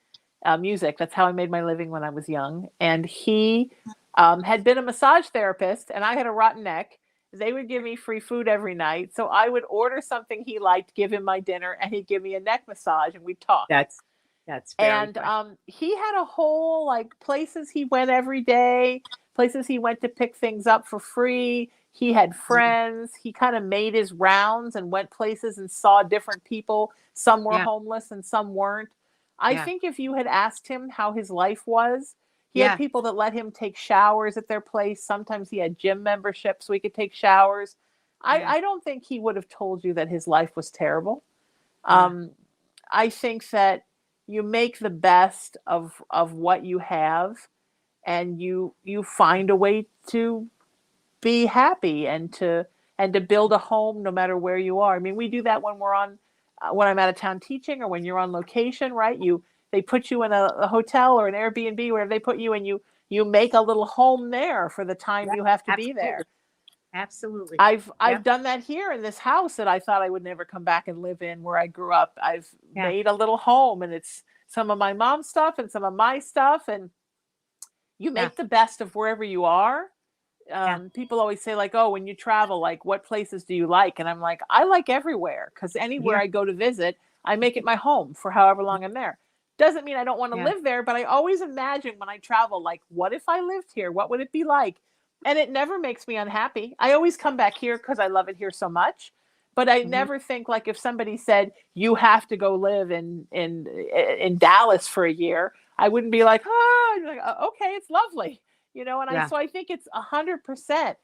[SPEAKER 2] music. That's how I made my living when I was young. And he had been a massage therapist, and I had a rotten neck. They would give me free food every night. So I would order something he liked, give him my dinner, and he'd give me a neck massage, and we'd talk.
[SPEAKER 3] That's very
[SPEAKER 2] And
[SPEAKER 3] fun.
[SPEAKER 2] he had a whole, like, places he went every day, places he went to pick things up for free. He had friends. He kind of made his rounds and went places and saw different people. Some were
[SPEAKER 3] Yeah.
[SPEAKER 2] homeless and some weren't. I
[SPEAKER 3] Yeah.
[SPEAKER 2] think if you had asked him how his life was, he had
[SPEAKER 3] Yeah.
[SPEAKER 2] people that let him take showers at their place. Sometimes he had gym memberships so he could take showers.
[SPEAKER 3] Yeah.
[SPEAKER 2] I don't think he would have told you that his life was terrible.
[SPEAKER 3] Yeah.
[SPEAKER 2] I think that you make the best of what you have, and you find a way to be happy and to build a home no matter where you are. I mean, we do that when we're on when I'm out of town teaching, or when you're on location, right? They put you in a hotel or an Airbnb, wherever they put you, and you make a little home there for the time
[SPEAKER 3] Yeah.
[SPEAKER 2] you have to be
[SPEAKER 3] Absolutely.
[SPEAKER 2] there.
[SPEAKER 3] Absolutely.
[SPEAKER 2] I've
[SPEAKER 3] Yep.
[SPEAKER 2] done that here in this house that I thought I would never come back and live in, where I grew up. I've
[SPEAKER 3] Yeah.
[SPEAKER 2] made a little home, and it's some of my mom's stuff and some of my stuff, and you
[SPEAKER 3] Yeah.
[SPEAKER 2] make the best of wherever you are.
[SPEAKER 3] Yeah.
[SPEAKER 2] People always say, like, oh, when you travel, like, what places do you like? And I'm like, I like everywhere, because anywhere
[SPEAKER 3] Yeah.
[SPEAKER 2] I go to visit, I make it my home for however long I'm there. Doesn't mean I don't want to
[SPEAKER 3] Yeah.
[SPEAKER 2] live there, but I always imagine when I travel, like, what if I lived here? What would it be like? And it never makes me unhappy. I always come back here because I love it here so much. But I
[SPEAKER 3] Mhm.
[SPEAKER 2] never think, like, if somebody said you have to go live in Dallas for a year, I wouldn't be like, oh, I'd be like, okay, it's lovely, And
[SPEAKER 3] Yeah.
[SPEAKER 2] I think it's 100%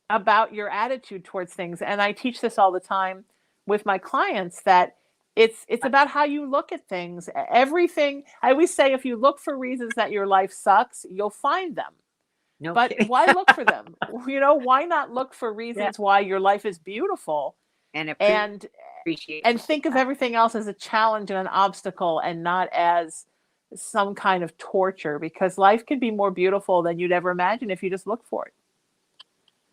[SPEAKER 2] about your attitude towards things. And I teach this all the time with my clients, that it's about how you look at things. Everything, I always say, if you look for reasons that your life sucks, you'll find them.
[SPEAKER 3] No
[SPEAKER 2] But
[SPEAKER 3] kidding.
[SPEAKER 2] why look for them? Why not look for
[SPEAKER 3] Yeah.
[SPEAKER 2] reasons why your life is beautiful,
[SPEAKER 3] And
[SPEAKER 2] and
[SPEAKER 3] appreciate
[SPEAKER 2] think of everything else as a challenge and an obstacle, and not as some kind of torture, because life can be more beautiful than you'd ever imagine if you just look for it.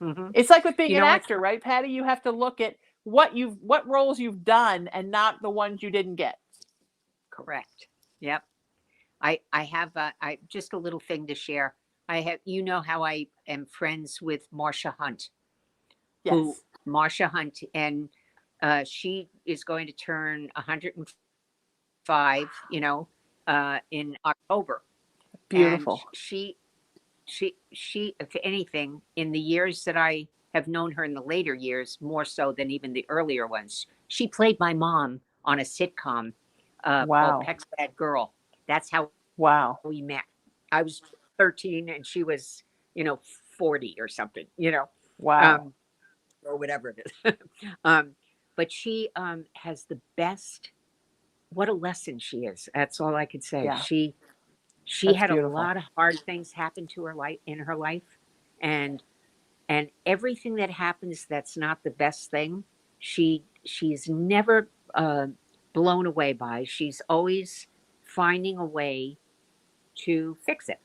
[SPEAKER 3] Mhm.
[SPEAKER 2] It's like with being
[SPEAKER 3] You
[SPEAKER 2] an
[SPEAKER 3] know what?
[SPEAKER 2] actor, right, Patty? You have to look at what roles you've done, and not the ones you didn't get.
[SPEAKER 3] Correct. Yep. I have I just a little thing to share. I have, how I am friends with Marsha Hunt,
[SPEAKER 2] Yes.
[SPEAKER 3] and she is going to turn 105, in October. And
[SPEAKER 2] Beautiful.
[SPEAKER 3] she, if anything, in the years that I have known her, in the later years, more so than even the earlier ones, she played my mom on a sitcom called
[SPEAKER 2] Wow.
[SPEAKER 3] Peck's Bad Girl. That's how
[SPEAKER 2] Wow.
[SPEAKER 3] we met. I was 13 and she was, 40 or something,
[SPEAKER 2] Wow.
[SPEAKER 3] or whatever it is. But she has the best, what a lesson she is. That's all I could say.
[SPEAKER 2] Yeah.
[SPEAKER 3] She
[SPEAKER 2] That's
[SPEAKER 3] had a
[SPEAKER 2] beautiful.
[SPEAKER 3] lot of hard things happen to her life, and everything that happens that's not the best thing, she's never blown away by. She's always finding a way to fix it.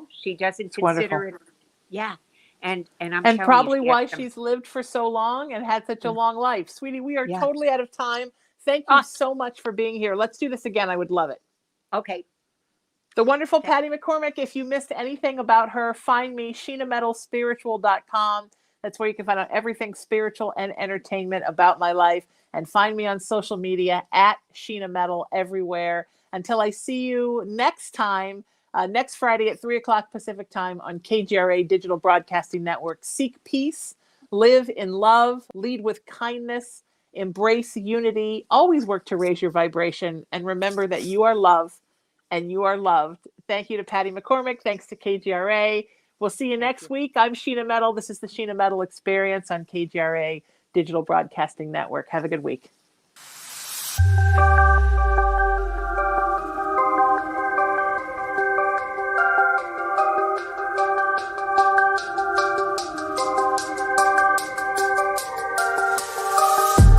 [SPEAKER 3] She doesn't
[SPEAKER 2] It's wonderful.
[SPEAKER 3] consider it. Yeah. And I'm
[SPEAKER 2] And
[SPEAKER 3] telling
[SPEAKER 2] probably
[SPEAKER 3] you, she has
[SPEAKER 2] why
[SPEAKER 3] some,
[SPEAKER 2] she's lived for so long and had such a long life. Sweetie, we are
[SPEAKER 3] yeah.
[SPEAKER 2] totally out of time. Thank you
[SPEAKER 3] Ah,
[SPEAKER 2] so much for being here. Let's do this again. I would love it.
[SPEAKER 3] okay.
[SPEAKER 2] The wonderful
[SPEAKER 3] Okay.
[SPEAKER 2] Patty McCormack. If you missed anything about her, find me, SheenaMetalSpiritual.com. That's where you can find out everything spiritual and entertainment about my life. And find me on social media at Sheena Metal everywhere. Until I see you next time, next Friday at 3 o'clock Pacific time on KGRA Digital Broadcasting Network. Seek peace, live in love, lead with kindness, embrace unity, always work to raise your vibration, and remember that you are love and you are loved. Thank you to Patty McCormack. Thanks to KGRA. We'll see you next week. I'm Sheena Metal. This is the Sheena Metal Experience on KGRA Digital Broadcasting Network. Have a good week.